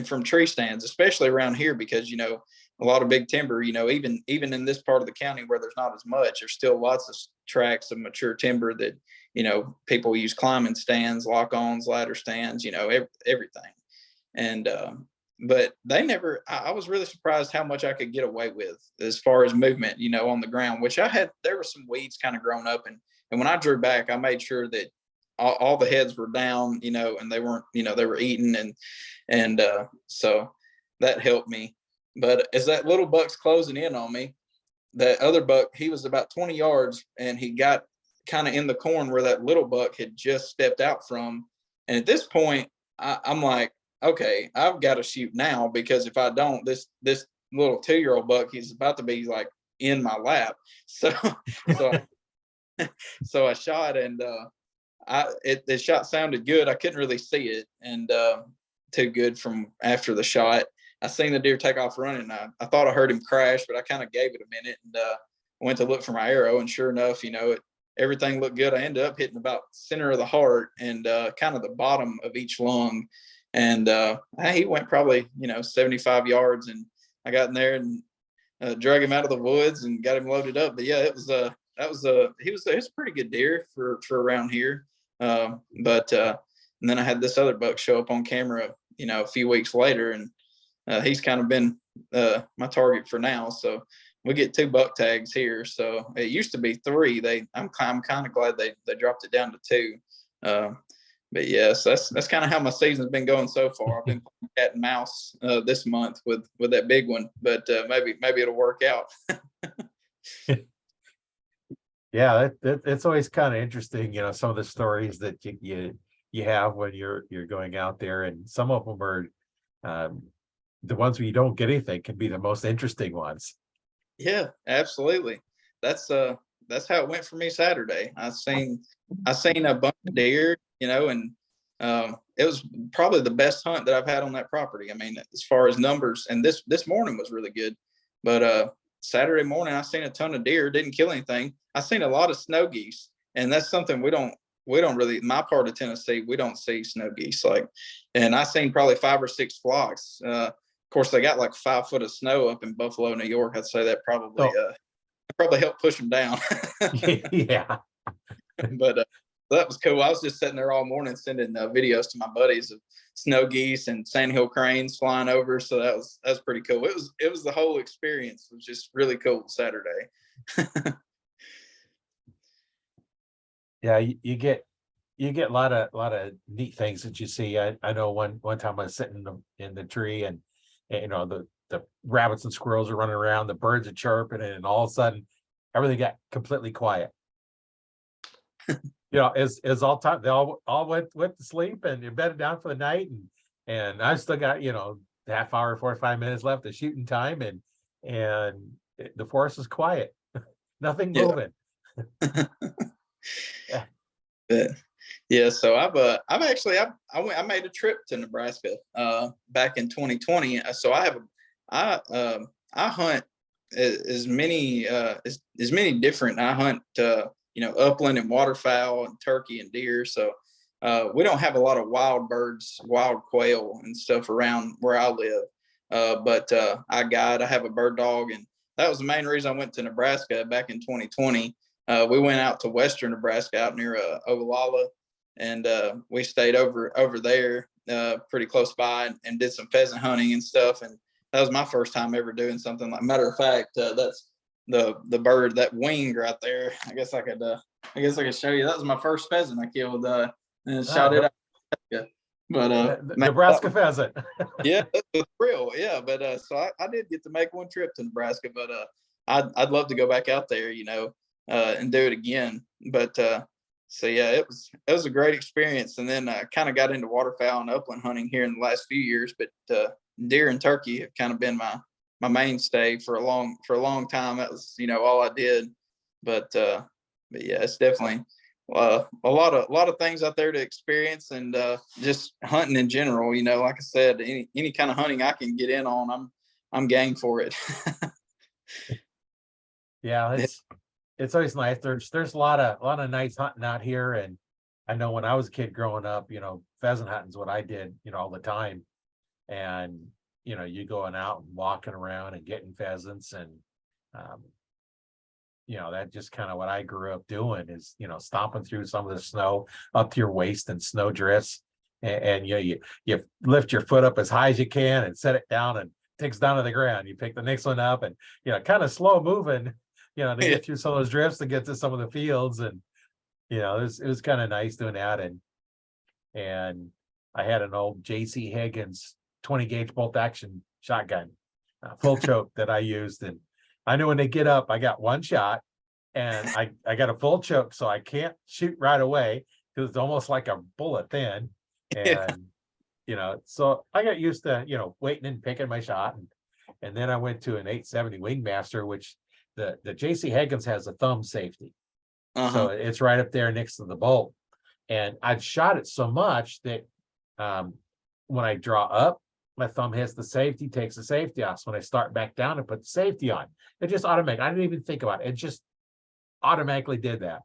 from tree stands, especially around here, because a lot of big timber, even in this part of the county where there's not as much, there's still lots of tracts of mature timber that people use climbing stands, lock-ons, ladder stands, everything. And but they never. I was really surprised how much I could get away with as far as movement, on the ground, which there were some weeds kind of grown up, and when I drew back, I made sure that all the heads were down, and they weren't, they were eating, and so that helped me. But as that little buck's closing in on me, that other buck, he was about 20 yards, and he got kind of in the corn where that little buck had just stepped out from. And at this point, I'm like, okay, I've got to shoot now, because if I don't, this little 2-year-old buck, he's about to be like in my lap. So so I shot, and the shot sounded good. I couldn't really see it, and too good from after the shot. I seen the deer take off running. I thought I heard him crash, but I kind of gave it a minute and went to look for my arrow. And sure enough, everything looked good. I ended up hitting about center of the heart and kind of the bottom of each lung. And he went probably 75 yards, and I got in there and drug him out of the woods and got him loaded up. But yeah, it was he was a pretty good deer for around here. But and then I had this other buck show up on camera, a few weeks later, and he's kind of been my target for now. So we get 2 buck tags here. So it used to be 3. I'm kind of glad they dropped it down to 2. But yes, that's kind of how my season's been going so far. I've been playing cat and mouse this month with that big one, but maybe it'll work out. Yeah, it's always kind of interesting, some of the stories that you have when you're going out there, and some of them are the ones where you don't get anything can be the most interesting ones. Yeah, absolutely. That's how it went for me Saturday. I seen a bunch of deer, and it was probably the best hunt that I've had on that property. I mean, as far as numbers, and this morning was really good, but Saturday morning I seen a ton of deer, didn't kill anything. I seen a lot of snow geese, and that's something we don't really, my part of Tennessee, we don't see snow geese and I seen probably 5 or 6 flocks. Of course, they got like 5 foot of snow up in Buffalo, New York. I'd say that probably helped push them down. Yeah. But that was cool. I was just sitting there all morning sending videos to my buddies of snow geese and sandhill cranes flying over. So that was pretty cool. It was the whole experience. It was just really cool Saturday. Yeah, you get a lot of neat things that you see. I know one time I was sitting in the tree, and the rabbits and squirrels are running around, the birds are chirping, and all of a sudden everything got completely quiet. It's all time. They all went to sleep and you're bedded down for the night, and I've still got half hour, 45 minutes left of shooting time, and the forest is quiet, nothing moving. Yeah. So I've actually I made a trip to Nebraska back in 2020. So I hunt as many different. I hunt upland and waterfowl and turkey and deer. So we don't have a lot of wild birds, wild quail and stuff around where I live. But I have a bird dog, and that was the main reason I went to Nebraska back in 2020. We went out to western Nebraska, out near Ogallala, and we stayed over there pretty close by, and did some pheasant hunting and stuff. And that was my first time ever doing something like. Matter of fact, that's the bird, that wing right there. I guess I could show you. That was my first pheasant I killed and shot it out. But Nebraska pheasant. Yeah, that's a thrill. Yeah, but so I did get to make one trip to Nebraska, but I'd love to go back out there, and do it again. But so yeah, it was a great experience. And then I kind of got into waterfowl and upland hunting here in the last few years, but deer and turkey have kind of been my mainstay for a long time. That was all I did. But yeah, it's definitely a lot of things out there to experience, and just hunting in general. Like I said, any kind of hunting I can get in on, I'm game for it. Yeah, it's always nice. There's a lot of nice hunting out here, and I know when I was a kid growing up, pheasant hunting is what I did, all the time. And you going out and walking around and getting pheasants, and that just kind of what I grew up doing is stomping through some of the snow up to your waist and snow drifts, and you lift your foot up as high as you can and set it down, and it takes down to the ground. You pick the next one up, and kind of slow moving, to get through some of those drifts to get to some of the fields. And it was kind of nice doing that. And I had an old J.C. Higgins 20 gauge bolt action shotgun, full choke that I used, and I knew when they get up, I got one shot, and I got a full choke, so I can't shoot right away because it's almost like a bullet thin. And so I got used to waiting and picking my shot, and then I went to an 870 Wingmaster, which the J.C. Higgins has a thumb safety, so it's right up there next to the bolt. And I'd shot it so much that when I draw up, I my thumb hits the safety, takes the safety off. So when I start back down and put the safety on, it just automatic. I didn't even think about it. It just automatically did that.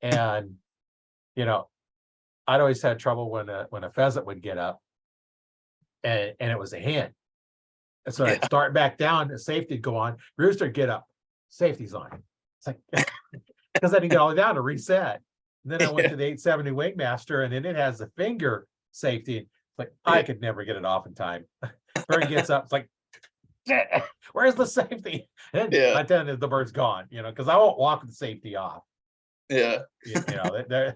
And, you know, I'd always had trouble when a pheasant would get up and it was a hen. And so I'd Yeah. start back down, the safety would go on, rooster get up, safety's on. It's like, because I didn't get all the way down to reset. And then I went Yeah. to the 870 Wingmaster, and then it has the finger safety. It's like, I could never get it off in time. Bird gets up, it's like, where's the safety? And Yeah. by then the bird's gone, because I won't walk the safety off. Yeah.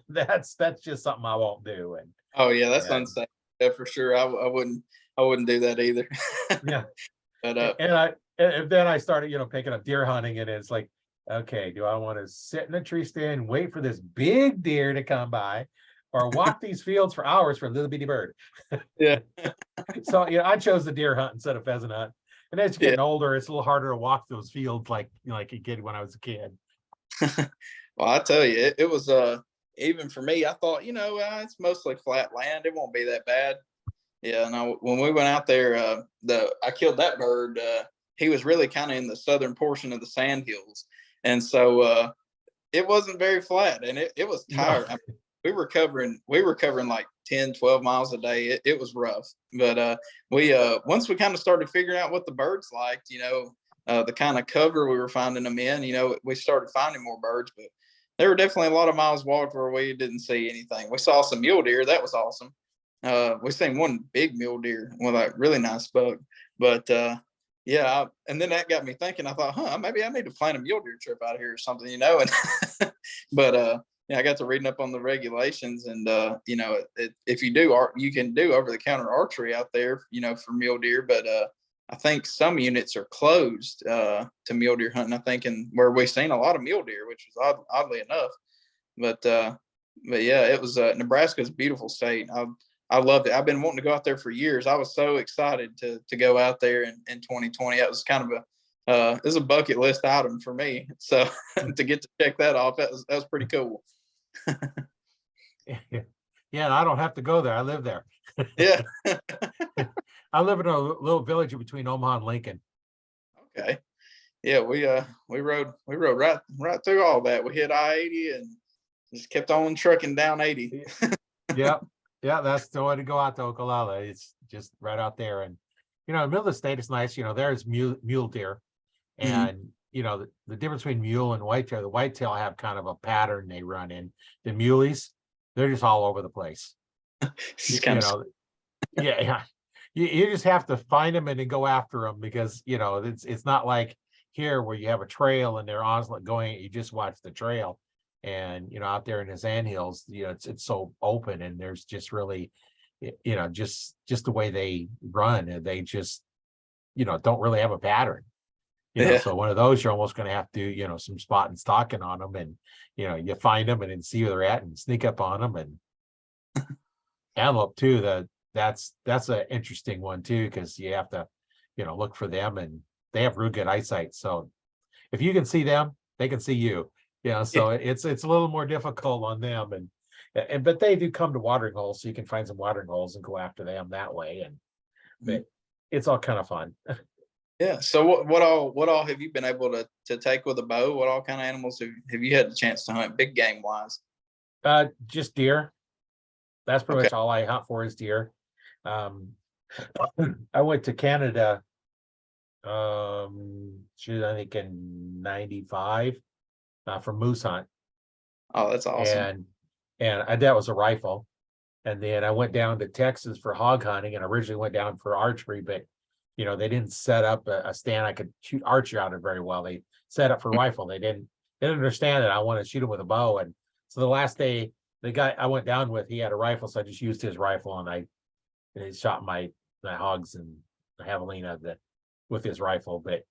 That's just something I won't do. And Oh yeah, that's and unsafe. Yeah, for sure. I wouldn't do that either. yeah, But and then I started, picking up deer hunting, and it's like, okay, do I want to sit in a tree stand and wait for this big deer to come by, or walk these fields for hours for a little bitty bird? yeah. So I chose the deer hunt instead of pheasant hunt. And as you're Yeah. getting older, it's a little harder to walk those fields like you did when I was a kid. Well, I tell you, it was even for me, I thought, it's mostly flat land. It won't be that bad. Yeah, no, when we went out there, I killed that bird. He was really kind of in the southern portion of the sand hills. And so it wasn't very flat, and it was tired. No. I mean, we were covering like 10, 12 miles a day. It was rough. But we once we kind of started figuring out what the birds liked, the kind of cover we were finding them in, we started finding more birds. But there were definitely a lot of miles walked where we didn't see anything. We saw some mule deer. That was awesome. We seen one big mule deer, one like really nice buck. But yeah, and then that got me thinking. I thought, maybe I need to plan a mule deer trip out here or something, And but yeah, I got to reading up on the regulations, and if you do you can do over the counter archery out there, for mule deer. But I think some units are closed to mule deer hunting. I think, and where we've seen a lot of mule deer, which was oddly enough. But yeah, it was Nebraska's a beautiful state. I loved it. I've been wanting to go out there for years. I was so excited to go out there in 2020. That was kind of it was a bucket list item for me. So to get to check that off, that was pretty cool. Yeah, I don't have to go there. I live there. Yeah. I live in a little village between Omaha and Lincoln. Okay. Yeah, we rode right through all that. We hit I-80 and just kept on trucking down 80. Yep. Yeah, that's the way to go out to Okalala. It's just right out there. And, in the middle of the state, it's nice. There's mule deer. And, the difference between mule and whitetail, the whitetail have kind of a pattern they run in. The muleys, they're just all over the place. Yeah. You just have to find them and then go after them, because, it's not like here where you have a trail and they're honestly going, you just watch the trail. And out there in the sandhills, it's so open, and there's just really, just the way they run, and they just, don't really have a pattern. Yeah. So one of those, you're almost going to have to do, some spot and stalking on them, and you find them and then see where they're at and sneak up on them. And antelope too. That's an interesting one too, because you have to, look for them, and they have real good eyesight. So if you can see them, they can see you. So it's a little more difficult on them, and but they do come to watering holes, so you can find some watering holes and go after them that way. And but it's all kind of fun. Yeah. So what all have you been able to take with a bow? What all kind of animals have you had the chance to hunt, big game wise? Just deer. That's pretty Okay. much all I hunt for is deer. I went to Canada. I think in '95. For moose hunt. Oh, that's awesome. And that was a rifle. And then I went down to Texas for hog hunting, and originally went down for archery, but they didn't set up a stand I could shoot archery out of very well. They set up for rifle. They didn't understand that I wanted to shoot him with a bow. And so the last day, the guy I went down with, he had a rifle, so I just used his rifle, and I shot my hogs and the javelina with his rifle. But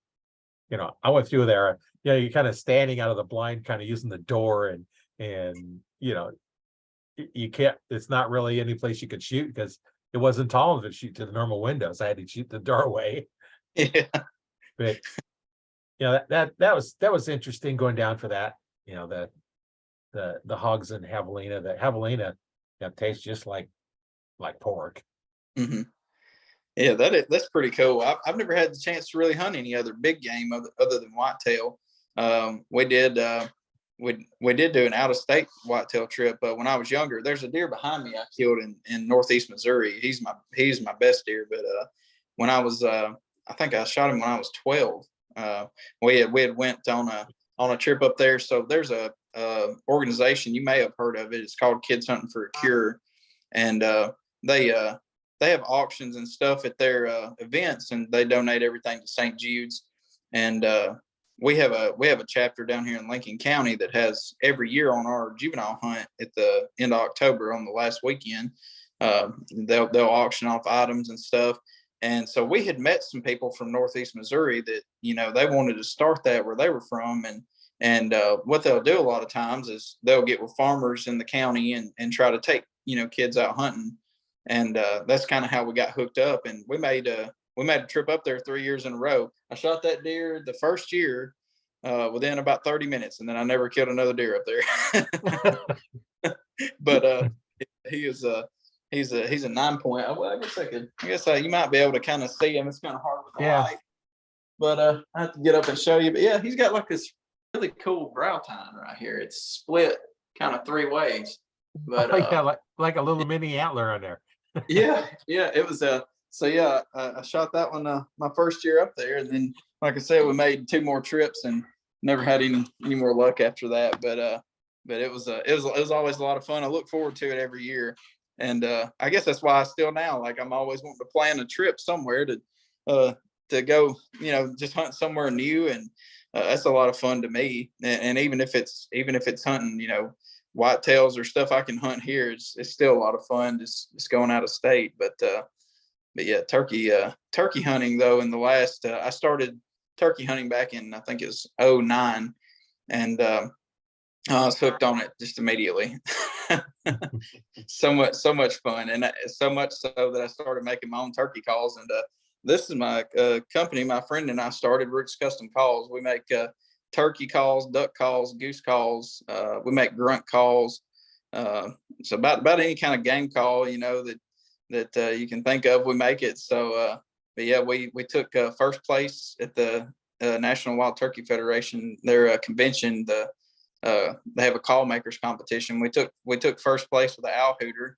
I went through there, you're kind of standing out of the blind, kind of using the door, and you can't, it's not really any place you could shoot, because it wasn't tall enough to shoot to the normal windows. I had to shoot the doorway. Yeah. But that was interesting going down for that. The hogs and javelina. The javelina tastes just like pork. Mm-hmm. Yeah, that's pretty cool. I've never had the chance to really hunt any other big game other than whitetail. We did we did do an out of state whitetail trip when I was younger. There's a deer behind me I killed in northeast Missouri. He's my best deer. But when I was I think I shot him when I was 12. We had went on a trip up there. So there's a organization, you may have heard of it. It's called Kids Hunting for a Cure, and they they have auctions and stuff at their events, and they donate everything to St. Jude's. And we have a chapter down here in Lincoln County that has every year on our juvenile hunt at the end of October on the last weekend. They'll auction off items and stuff. And so we had met some people from Northeast Missouri that, they wanted to start that where they were from. And what they'll do a lot of times is they'll get with farmers in the county and try to take, kids out hunting. And that's kind of how we got hooked up. And we made a trip up there 3 years in a row. I shot that deer the first year within about 30 minutes, and then I never killed another deer up there. But he's a 9 point. Well, I guess you might be able to kind of see him. It's kind of hard with the light, but I have to get up and show you. But yeah, he's got like this really cool brow tine right here. It's split kind of 3 ways. But yeah, like a little mini antler on there. yeah, it was so yeah, I shot that one my first year up there, and then like I said, we made 2 more trips and never had any more luck after that. But it was always a lot of fun. I look forward to it every year, and I guess that's why I still now, like, I'm always wanting to plan a trip somewhere to go, just hunt somewhere new, and that's a lot of fun to me. And even if it's hunting, whitetails or stuff I can hunt here, it's still a lot of fun just going out of state. But yeah, turkey hunting though, in the last I started turkey hunting back in, I think it was 2009, and I was hooked on it just immediately. so much fun, and so much so that I started making my own turkey calls. And this is my company my friend and I started, Rick's Custom Calls. We make turkey calls, duck calls, goose calls. We make grunt calls. So about any kind of game call, that you can think of, we make it. So, but yeah, we took first place at the National Wild Turkey Federation, their convention. They have a call makers competition. We took first place with the owl hooter,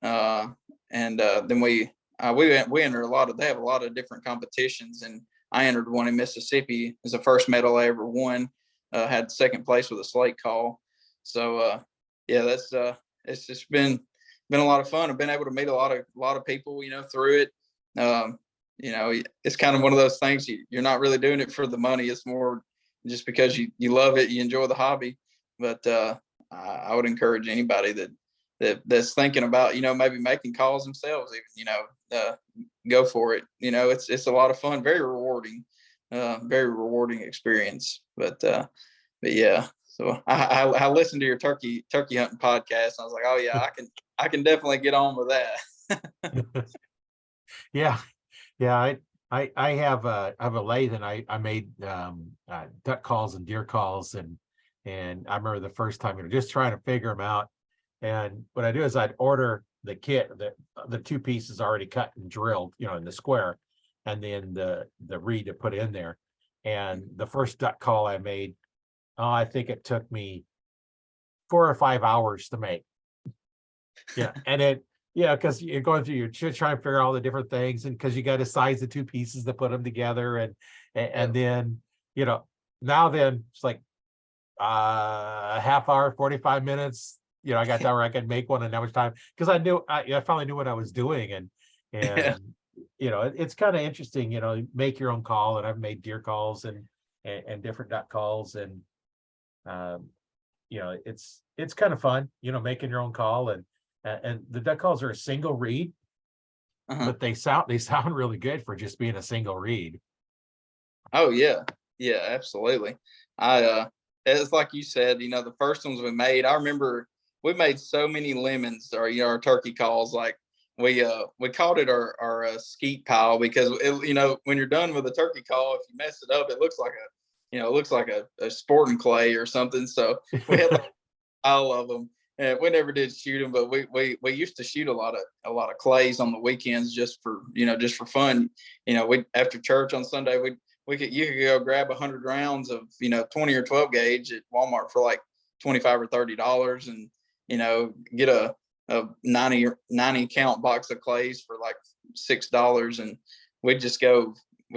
and then we enter a lot of. They have a lot of different competitions, and I entered one in Mississippi as the first medal I ever won. Had second place with a slate call. So yeah, that's it's just been a lot of fun. I've been able to meet a lot of people, through it. It's kind of one of those things, you're not really doing it for the money. It's more just because you love it, you enjoy the hobby. But I would encourage anybody that's thinking about, maybe making calls themselves, even, go for it. It's a lot of fun, very rewarding experience. But yeah, so I listened to your turkey hunting podcast. And I was like, oh yeah, I can definitely get on with that. Yeah. I have a lathe, and I made duck calls and deer calls, and I remember the first time, just trying to figure them out. And what I do is I'd order the kit, the 2 pieces already cut and drilled, in the square, and then the reed to put in there. And the first duck call I made, I think it took me 4 or 5 hours to make. Yeah, and because you're going through, you're trying to figure out all the different things, and because you got to size the 2 pieces to put them together, and then now then it's like a half hour, 45 minutes. I got that where I could make one in that much time, because I finally knew what I was doing. And Yeah. it's kind of interesting, make your own call. And I've made deer calls and different duck calls, and it's kind of fun, making your own call. And the duck calls are a single reed, but they sound really good for just being a single reed. Oh yeah, absolutely. It's like you said, the first ones we made, I remember we made so many lemons, or our turkey calls. Like we called it our skeet pile, because when you're done with a turkey call, if you mess it up, it looks like a sporting clay or something. So we had like a pile of them, we never did shoot them, but we used to shoot a lot of clays on the weekends just for just for fun. We after church on Sunday you could go grab 100 rounds of 20 or 12 gauge at Walmart for like 25 or $30, and get a 90 count box of clays for like $6, and we'd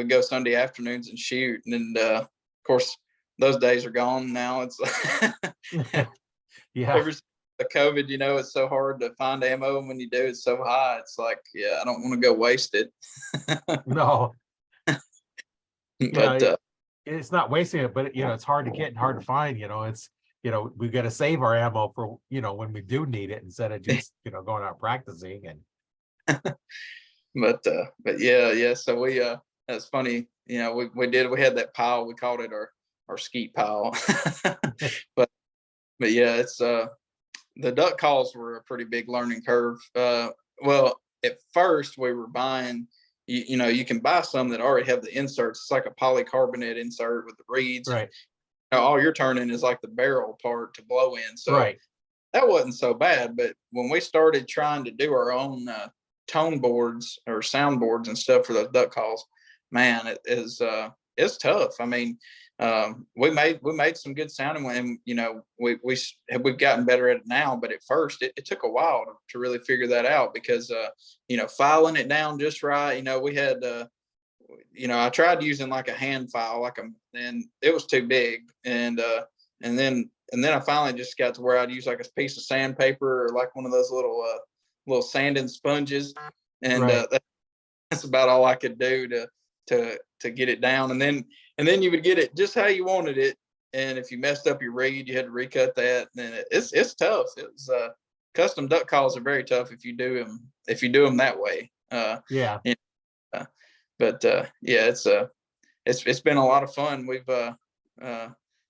go Sunday afternoons and shoot, and of course those days are gone now. It's Yeah, ever since the COVID, it's so hard to find ammo, and when you do, it's so high. It's like, yeah, I don't want to go waste it. no, But it's not wasting it, but it's hard to get and hard to find. It's we've got to save our ammo for when we do need it instead of just going out practicing. And but yeah. So that's funny. We had that pile. We called it our skeet pile. but but yeah, it's the duck calls were a pretty big learning curve. Well, at first we were buying, you can buy some that already have the inserts. It's like a polycarbonate insert with the reeds. right, All you're turning is like the barrel part to blow in. So right, that wasn't so bad. But when we started trying to do our own tone boards or sound boards and stuff for those duck calls, man, it's tough. I mean, we made some good sounding, and we've gotten better at it now. But at first, it took a while to really figure that out, because filing it down just right. We had I tried using like a hand file, and it was too big, and then I finally just got to where I'd use like a piece of sandpaper or like one of those little sanding sponges, and right. that's about all I could do to get it down, and then you would get it just how you wanted it. And if you messed up your reed, you had to recut that. And it's tough. It's custom duck calls are very tough if you do them that way. Yeah, But yeah, it's been a lot of fun. We've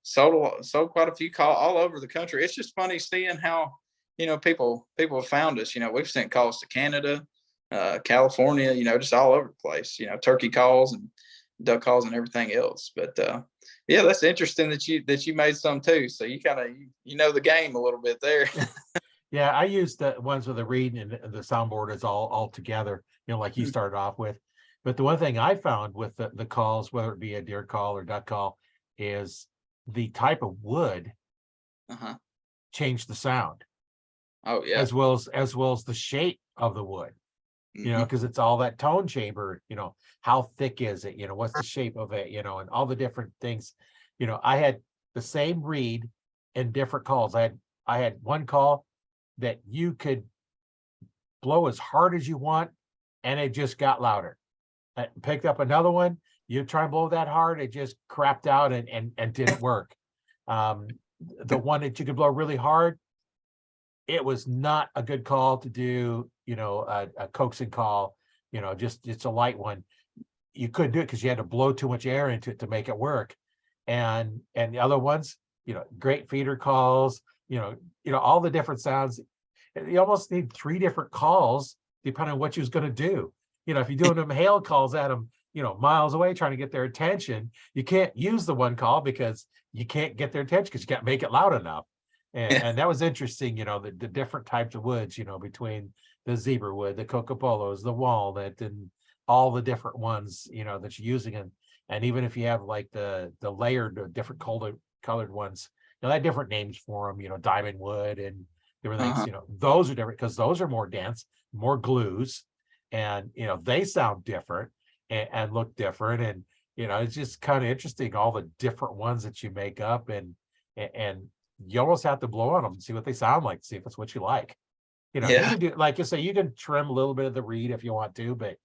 sold quite a few calls all over the country. It's just funny seeing how people have found us. We've sent calls to Canada, California, just all over the place. Turkey calls and duck calls and everything else. But yeah, that's interesting that you made some too. So you kind of the game a little bit there. yeah. I use the ones with the reed, and the soundboard is all together. Like you started off with. But the one thing I found with the calls, whether it be a deer call or duck call, is the type of wood changed the sound, Oh yeah. as well as the shape of the wood. Because it's all that tone chamber. How thick is it? What's the shape of it? And all the different things. I had the same reed in different calls. I had one call that you could blow as hard as you want, and it just got louder. I picked up another one. You try and blow that hard, it just crapped out and didn't work. The one that you could blow really hard, it was not a good call to do, a coaxing call, just it's a light one. You couldn't do it because you had to blow too much air into it to make it work. And the other ones, great feeder calls, all the different sounds. You almost need 3 different calls depending on what you was going to do. If you're doing them hail calls at them, miles away trying to get their attention, you can't use the one call because you can't get their attention because you can't make it loud enough. And that was interesting, the different types of woods, between the zebra wood, the cocopolos, the walnut, and all the different ones, that you're using. And even if you have like the layered different colored ones, they have different names for them, diamond wood and different things, those are different because those are more dense, more glues, and they sound different and look different. And it's just kind of interesting, all the different ones that you make up, and you almost have to blow on them and see what they sound like, see if it's what you like. You Yeah. can do, like you say, you can trim a little bit of the reed if you want to, but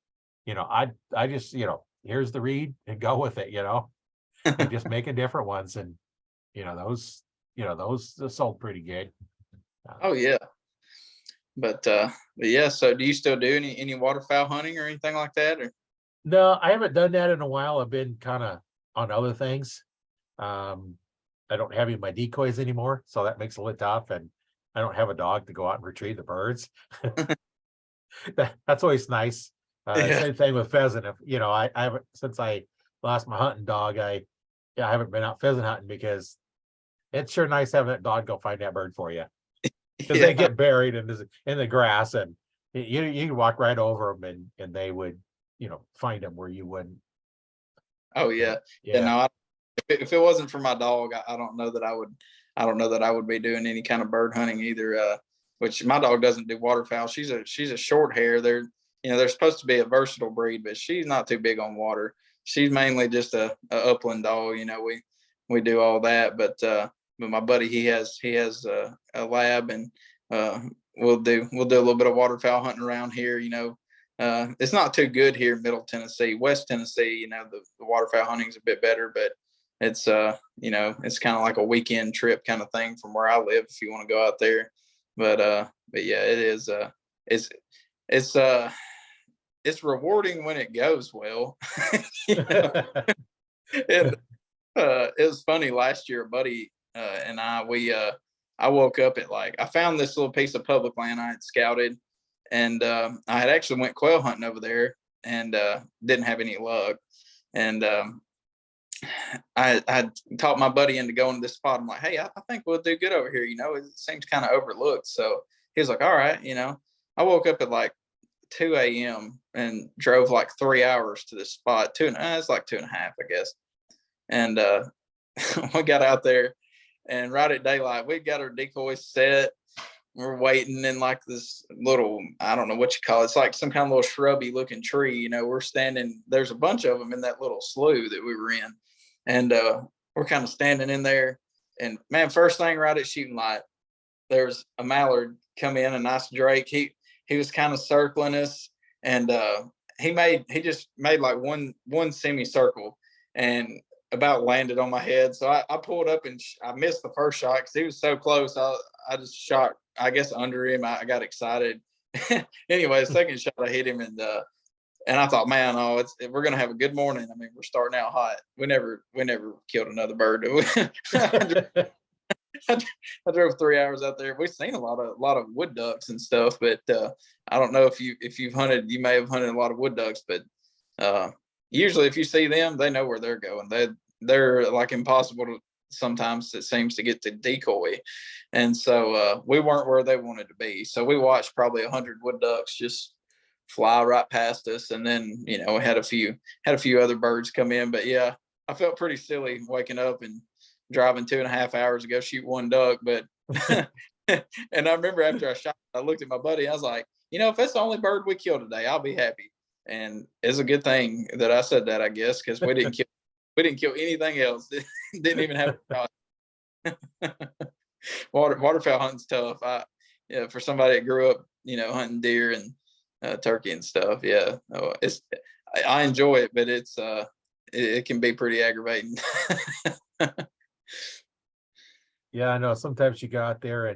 I just here's the reed and go with it, and just make a different ones. And those sold pretty good. Oh yeah. But yeah, so do you still do any waterfowl hunting or anything like that? Or No, I haven't done that in a while. I've been kind of on other things. I don't have any of my decoys anymore, so that makes it a little tough. And I don't have a dog to go out and retrieve the birds. That's always nice. yeah. Same thing with pheasant. If I haven't, since I lost my hunting dog, I haven't been out pheasant hunting because it's sure nice having that dog go find that bird for you. because they get buried in the grass, and you can walk right over them, and they would, find them where you wouldn't. Oh Yeah, yeah. Yeah, yeah. no, if it wasn't for my dog, I don't know that I would be doing any kind of bird hunting either. Which my dog doesn't do waterfowl. She's a short hair. They're supposed to be a versatile breed, but she's not too big on water. She's mainly just a upland dog. We do all that, but my buddy, he has a lab, and we'll do a little bit of waterfowl hunting around here. It's not too good here in Middle Tennessee. West Tennessee, the waterfowl hunting is a bit better, but it's kind of like a weekend trip kind of thing from where I live if you want to go out there. But yeah, it is it's it's rewarding when it goes well. And it was funny last year, a buddy and I woke up at I found this little piece of public land I had scouted, and I had actually went quail hunting over there, and didn't have any luck. And I talked my buddy into going to this spot. I'm like, hey, I think we'll do good over here. It seems kind of overlooked. So he was like, all right. I woke up at 2 a.m. and drove 3 hours to this spot. It's 2.5, I guess. And we got out there, and right at daylight, we got our decoys set. We're waiting in this little, I don't know what you call it. It's like some kind of little shrubby looking tree. We're standing, there's a bunch of them in that little slough that we were in. And we're kind of standing in there. And man, first thing right at shooting light, there's a mallard come in, a nice drake. He was kind of circling us, and he just made one semicircle and about landed on my head. So I pulled up, and I missed the first shot because he was so close. I just shot, I guess, under him. I got excited. Anyway, the second shot I hit him, and I thought, man, we're gonna have a good morning. I mean, we're starting out hot. We never killed another bird. I drove 3 hours out there. We've seen a lot of wood ducks and stuff, but I don't know if you've hunted. You may have hunted a lot of wood ducks, but usually if you see them, they know where they're going. They're impossible to, sometimes it seems, to get to decoy, and so we weren't where they wanted to be. So we watched probably 100 wood ducks just fly right past us, and then we had a few other birds come in. But yeah, I felt pretty silly waking up and driving 2.5 hours to go shoot one duck. But and I remember after I shot, I looked at my buddy. I was like, if that's the only bird we kill today, I'll be happy. And it's a good thing that I said that, I guess, because we didn't kill anything else. Didn't even have a shot. Waterfowl hunting's tough. For somebody that grew up, hunting deer and turkey and stuff. Yeah, I enjoy it, but it can be pretty aggravating. Yeah, I know. Sometimes you go out there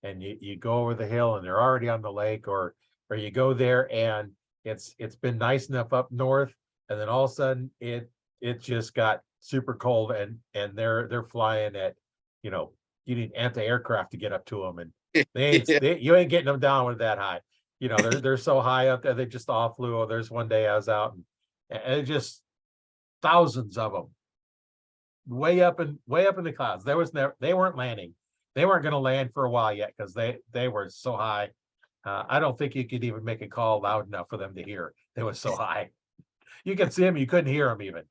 and you go over the hill and they're already on the lake, or you go there and it's been nice enough up north, and then all of a sudden it just got super cold, and they're flying at, you need anti-aircraft to get up to them, and you ain't getting them down with that high. They're so high up there, they just all flew. Oh, there's one day I was out, and it just thousands of them way up in the clouds. They weren't landing. They weren't going to land for a while yet, because they were so high. I don't think you could even make a call loud enough for them to hear. They were so high. You could see them, you couldn't hear them even.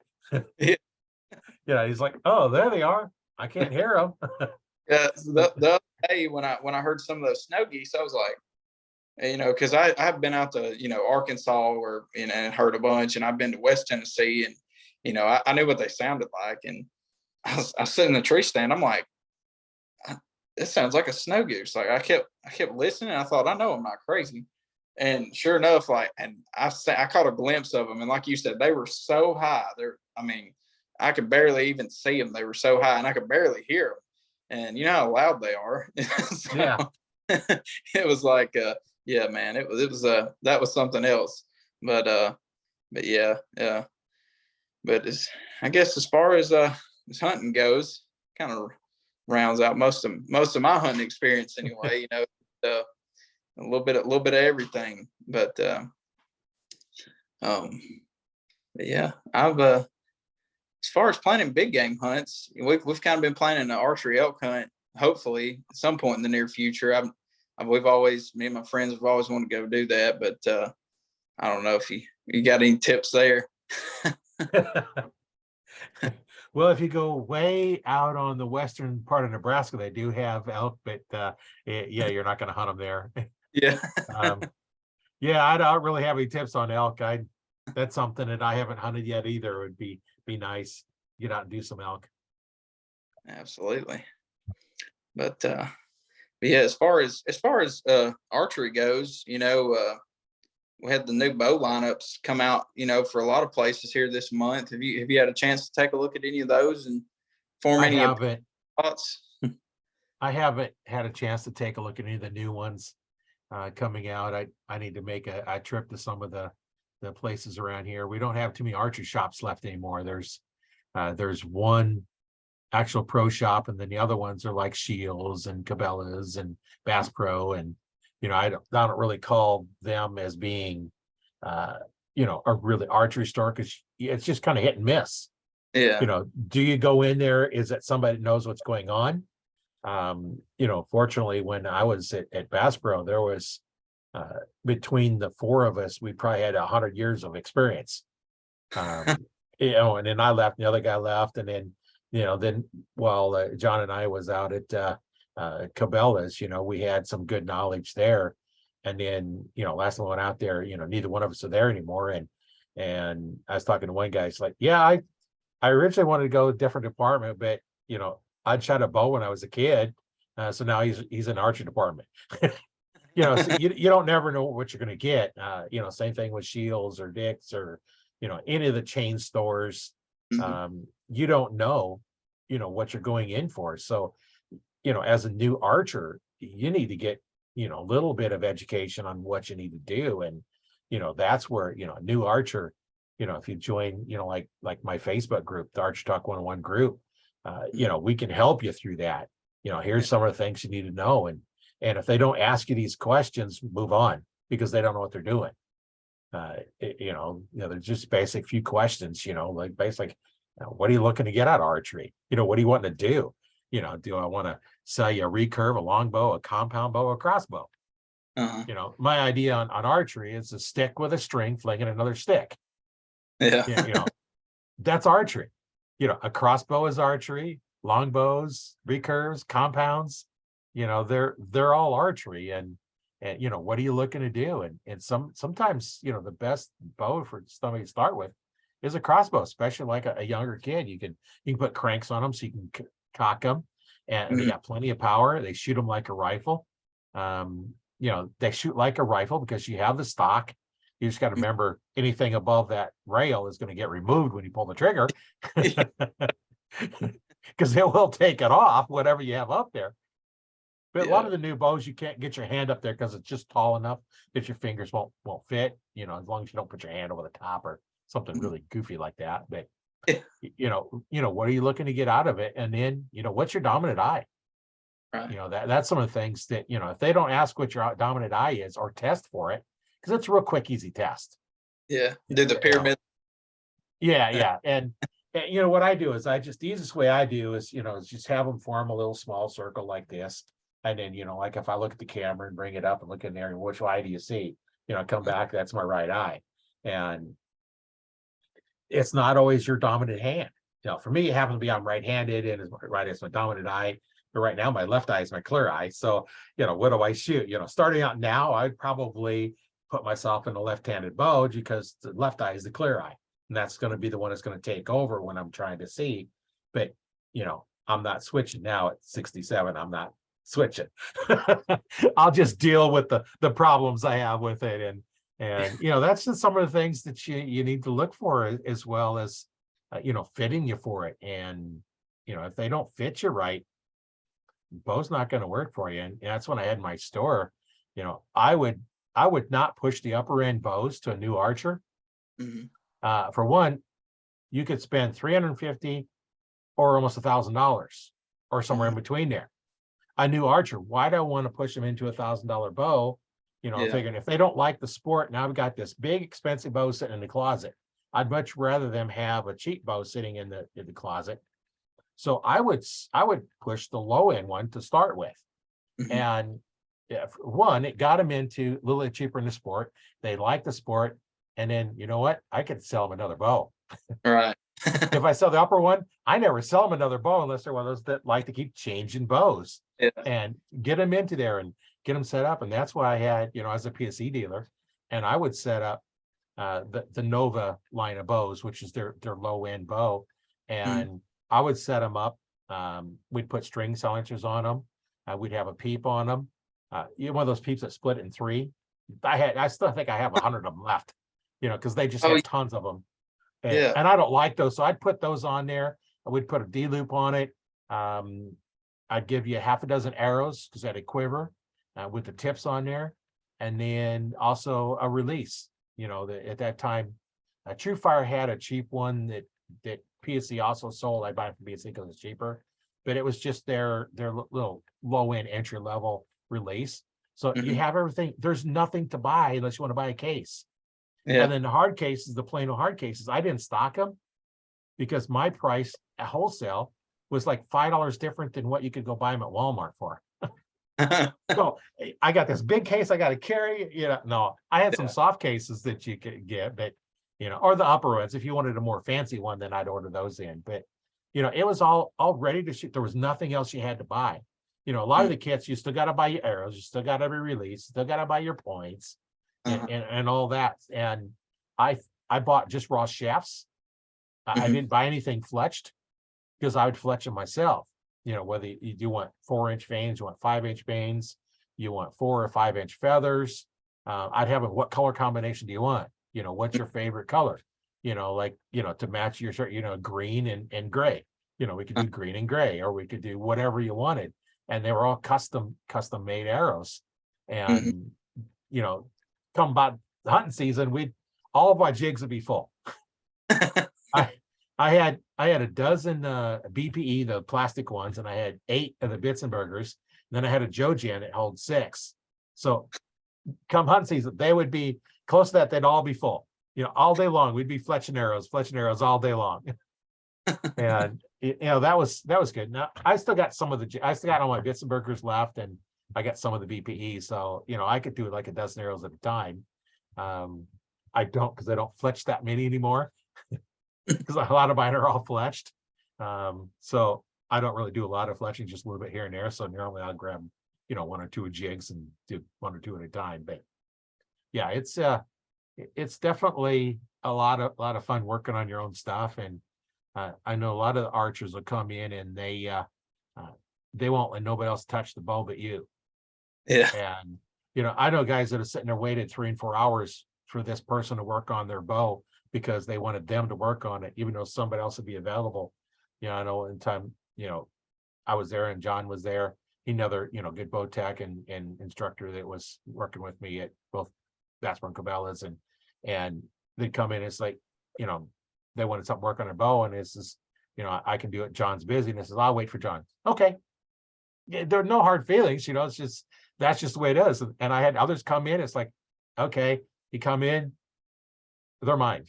Yeah. He's like, oh, there they are. I can't hear them. Yeah, the other day when I heard some of those snow geese, I was like, because I've been out to Arkansas, or and heard a bunch, and I've been to West Tennessee, and I knew what they sounded like, and I was sitting in the tree stand. I'm like, this sounds like a snow goose. I kept listening. I thought, I know I'm not crazy, and sure enough, and I caught a glimpse of them, and like you said, they were so high. I could barely even see them. They were so high, and I could barely hear them. And you know how loud they are. So, Yeah. It was yeah, man, it was that was something else. But yeah. But I guess as far as hunting goes, kind of rounds out most of my hunting experience anyway. A little bit of everything. But yeah, I've as far as planning big game hunts, we've kind of been planning an archery elk hunt, hopefully at some point in the near future. me and my friends have always wanted to go do that, but I don't know if you got any tips there. Well, if you go way out on the western part of Nebraska, they do have elk, but yeah, you're not going to hunt them there. Yeah. Yeah, I don't really have any tips on elk. That's something that I haven't hunted yet either. It would be nice. Get out and do some elk. Absolutely. But yeah, as far as archery goes, we had the new bow lineups come out, for a lot of places here this month. Have you had a chance to take a look at any of those and form any thoughts? I haven't had a chance to take a look at any of the new ones coming out. I need to make a trip to some of the places around here. We don't have too many archery shops left anymore. There's one actual pro shop, and then the other ones are like Shields and Cabela's and Bass Pro, and I don't really call them as being a really archery store, because it's just kind of hit and miss. Yeah. Do you go in there? Is it somebody that knows what's going on? Fortunately, when I was at Bass Pro, there was between the four of us, we probably had 100 years of experience. And then I left, and the other guy left, and then while John and I was out at Cabela's, we had some good knowledge there. And then, last time I went out there, neither one of us are there anymore. And I was talking to one guy, he's like, yeah, I originally wanted to go to a different department, but I'd shot a bow when I was a kid. So now he's in the archery department. So you don't never know what you're going to get. Same thing with Shields or Dick's or, any of the chain stores. Mm-hmm. You don't know, what you're going in for. So, as a new archer, you need to get, a little bit of education on what you need to do. And, that's where, a new archer, if you join, like my Facebook group, the Archer Talk 101 group, we can help you through that. Here's some of the things you need to know. And if they don't ask you these questions, move on, because they don't know what they're doing. They're just basic few questions, like basic, what are you looking to get out of archery? What do you want to do? Do I want to sell you a recurve, a longbow, a compound bow, a crossbow? Uh-huh. My idea on archery is a stick with a string flinging another stick. Yeah. That's archery. A crossbow is archery, longbows, recurves, compounds, they're all archery. And what are you looking to do? And sometimes, the best bow for somebody to start with is a crossbow, especially like a younger kid. You can put cranks on them so you can cock them, and they got plenty of power. They shoot them like a rifle. They shoot like a rifle because you have the stock. You just got to remember, anything above that rail is going to get removed when you pull the trigger, because it will take it off, whatever you have up there. But a lot of the new bows, you can't get your hand up there because it's just tall enough that your fingers won't fit, as long as you don't put your hand over the top or something really goofy like that. But what are you looking to get out of it? And then, what's your dominant eye? Right. That's some of the things that, if they don't ask what your dominant eye is or test for it, because it's a real quick, easy test. Yeah. Do the pyramid. Yeah. And what I do is the easiest way I do is, is just have them form a little small circle like this. And then, like if I look at the camera and bring it up and look in there, which eye do you see? Come back, that's my right eye. And it's not always your dominant hand. For me, it happens to be I'm right-handed, and it's my dominant eye. But right now, my left eye is my clear eye. So, what do I shoot? Starting out now, I'd probably put myself in a left-handed bow, because the left eye is the clear eye. And that's going to be the one that's going to take over when I'm trying to see. But, I'm not switching now at 67. I'm not switching. I'll just deal with the problems I have with it. And that's just some of the things that you need to look for, as well as, fitting you for it. And, if they don't fit you right, bow's not going to work for you. And that's when I had my store, I would not push the upper end bows to a new archer. For one, you could spend $350 or almost $1,000 or somewhere in between there. A new archer, why do I want to push them into $1,000 bow? Figuring if they don't like the sport, now I've got this big expensive bow sitting in the closet. I'd much rather them have a cheap bow sitting in the closet. So I would push the low end one to start with. And yeah, one, it got them into a little bit cheaper in the sport. They like the sport. And then, you know what? I could sell them another bow. Right. If I sell the upper one, I never sell them another bow unless they're one of those that like to keep changing bows Yeah. and get them into there and get them set up. And that's why I had, as a PSE dealer, and I would set up the Nova line of bows, which is their low end bow. And I would set them up. We'd put string silencers on them. We'd have a peep on them. One of those peeps that split in three. I still think I have 100 of them left, because they just Oh, had tons of them. yeah. And I don't like those, so I'd put those on there. I would put a D loop on it. I'd give you half a dozen arrows because I had a quiver with the tips on there, and then also a release. At that time, True Fire had a cheap one that PSC also sold. I buy it from PSC because it's cheaper, but it was just their little low end entry level release. So you have everything. There's nothing to buy unless you want to buy a case. Yeah. And then the hard cases, the plain old hard cases, I didn't stock them because my price at wholesale was like $5 different than what you could go buy them at Walmart for. So I got this big case I got to carry. No, I had some soft cases that you could get, but or the upper ones. If you wanted a more fancy one, then I'd order those in. But it was all ready to shoot. There was nothing else you had to buy. A lot of the kits, you still got to buy your arrows, you still got to be released, still got to buy your points. And all that. And I bought just raw shafts. I didn't buy anything fletched because I would fletch them myself. Whether you want 4-inch vanes, you want 5-inch vanes, you want 4 or 5-inch feathers. I'd have what color combination do you want? What's your favorite color? To match your shirt, green and gray. We could do green and gray, or we could do whatever you wanted. And they were all custom made arrows. And, come about the hunting season, all of our jigs would be full. I had a dozen BPE, the plastic ones, and I had 8 of the Bitzenbergers. And then I had a Jojan that held 6. So come hunting season, they would be close to that. They'd all be full. All day long. We'd be fletching arrows all day long. And that was good. Now I still got all my Bitzenbergers left, and I got some of the BPE. So I could do like a dozen arrows at a time. I don't, because I don't fletch that many anymore because a lot of mine are all fletched. So I don't really do a lot of fletching, just a little bit here and there. So normally I'll grab, 1 or 2 jigs and do 1 or 2 at a time. But yeah, it's definitely a lot of fun working on your own stuff. And I know a lot of the archers will come in and they won't let nobody else touch the bow but you. Yeah. And I know guys that are sitting there waited 3 and 4 hours for this person to work on their bow because they wanted them to work on it, even though somebody else would be available. I know in time, I was there and John was there, another, good bow tech and instructor that was working with me at both Jasper and Cabela's, and they'd come in, it's like, they wanted something to work on their bow, and it's just, I can do it. John's busy, and it says, I'll wait for John. Okay. Yeah, there are no hard feelings, it's just, that's just the way it is. And I had others come in, it's like, okay, you come in, they're mine.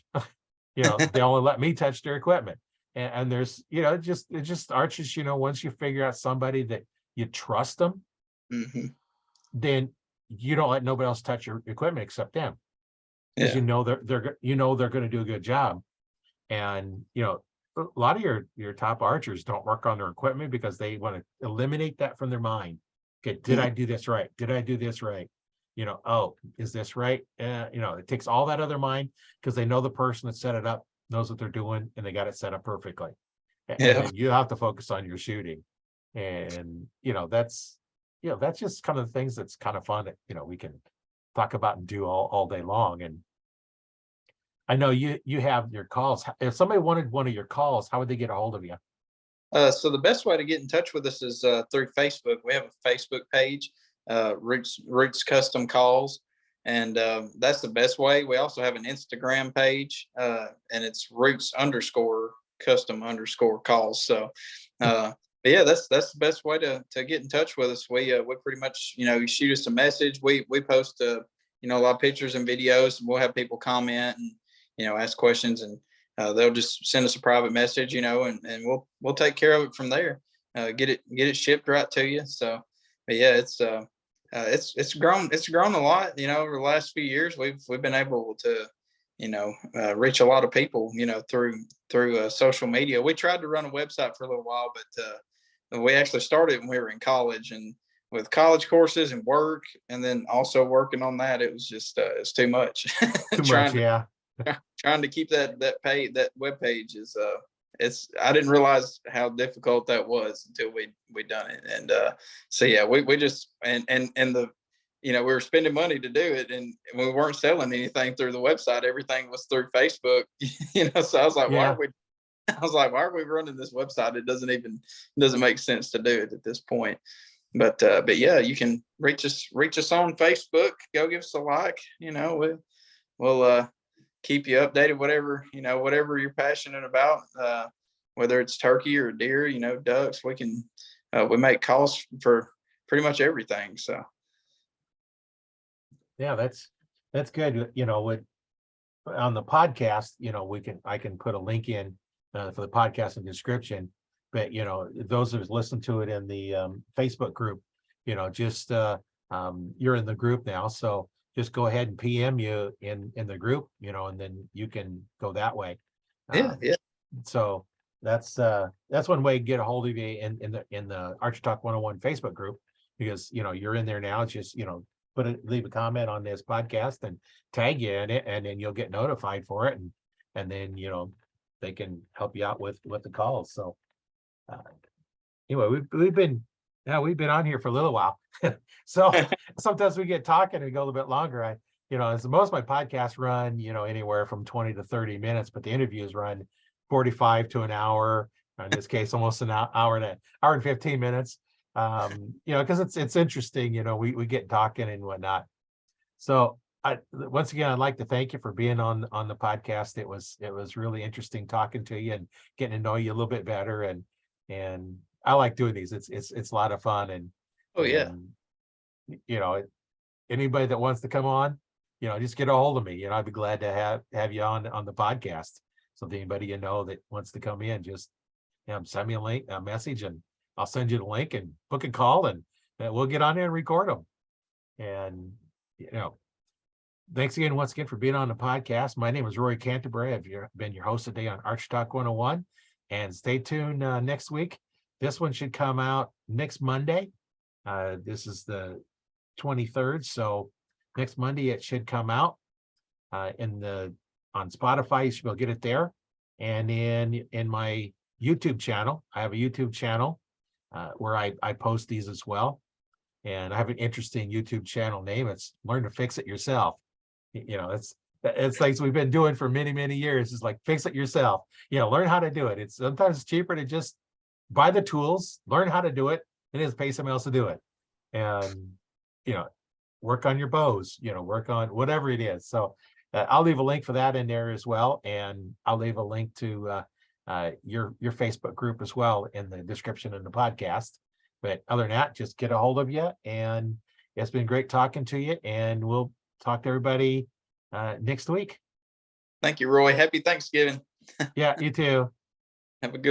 They only let me touch their equipment. And there's, it just arches, once you figure out somebody that you trust them, then you don't let nobody else touch your equipment except them. Because they're going to do a good job. And a lot of your top archers don't work on their equipment because they want to eliminate that from their mind. Okay, did I do this right? Did I do this right? Oh, is this right? It takes all that other mind because they know the person that set it up knows what they're doing and they got it set up perfectly. And then you have to focus on your shooting. And that's just kind of the things that's kind of fun that we can talk about and do all day long. And I know you have your calls. If somebody wanted one of your calls, how would they get a hold of you? So the best way to get in touch with us is through Facebook. We have a Facebook page, Roots Custom Calls, and that's the best way. We also have an Instagram page, and it's Roots_Custom_Calls. So, but yeah, that's the best way to get in touch with us. We pretty much, you shoot us a message. We post a lot of pictures and videos, and we'll have people comment and ask questions, and they'll just send us a private message, and we'll take care of it from there. Get it shipped right to you. So, but yeah, it's grown a lot, over the last few years. We've been able to, reach a lot of people, through social media. We tried to run a website for a little while, but we actually started when we were in college, and with college courses and work, and then also working on that, it was just it's too much. Too much, trying to yeah. trying to keep that web page is it's I didn't realize how difficult that was until we done it. And so yeah, we just and the we were spending money to do it, and we weren't selling anything through the website. Everything was through Facebook. So I was like, Yeah. why are we running this website? It doesn't make sense to do it at this point. But yeah, you can reach us on Facebook. Go give us a like. We'll keep you updated, whatever you're passionate about, whether it's turkey or deer, ducks. We make calls for pretty much everything. So Yeah, that's good. With on the podcast, I can put a link in for the podcast in the description. But those who listen to it in the Facebook group, just you're in the group now, so just go ahead and PM you in the group, and then you can go that way. yeah, yeah. So that's one way to get a hold of you in the Archer Talk 101 Facebook group, because you're in there now. It's just leave a comment on this podcast and tag you in it, and then you'll get notified for it, and then they can help you out with the calls. So anyway, we've been on here for a little while. So sometimes we get talking and go a little bit longer. As most of my podcasts run, anywhere from 20 to 30 minutes, but the interviews run 45 to an hour. In this case, almost an hour and 15 minutes. Because it's interesting, we get talking and whatnot. So once again, I'd like to thank you for being on the podcast. It was really interesting talking to you and getting to know you a little bit better. And I like doing these. It's a lot of fun. And Oh yeah. Anybody that wants to come on, just get a hold of me. I'd be glad to have you on the podcast. So if anybody that wants to come in, just send me a message, and I'll send you the link and book a call, and we'll get on there and record them. And thanks again once again for being on the podcast. My name is Roy Canterbury. I've been your host today on Archer Talk 101. And stay tuned next week. This one should come out next Monday. This is the 23rd. So next Monday it should come out on Spotify. You should be able to get it there. And in my YouTube channel, I have a YouTube channel where I post these as well. And I have an interesting YouTube channel name. It's Learn to Fix It Yourself. It's like we've been doing for many, many years. It's like, fix it yourself. Learn how to do it. It's sometimes cheaper to just buy the tools, learn how to do it, and just pay someone else to do it. And work on your bows. Work on whatever it is. So I'll leave a link for that in there as well, and I'll leave a link to your Facebook group as well in the description of the podcast. But other than that, just get a hold of you, and it's been great talking to you. And we'll talk to everybody next week. Thank you, Roy. Happy Thanksgiving. Yeah, you too. Have a good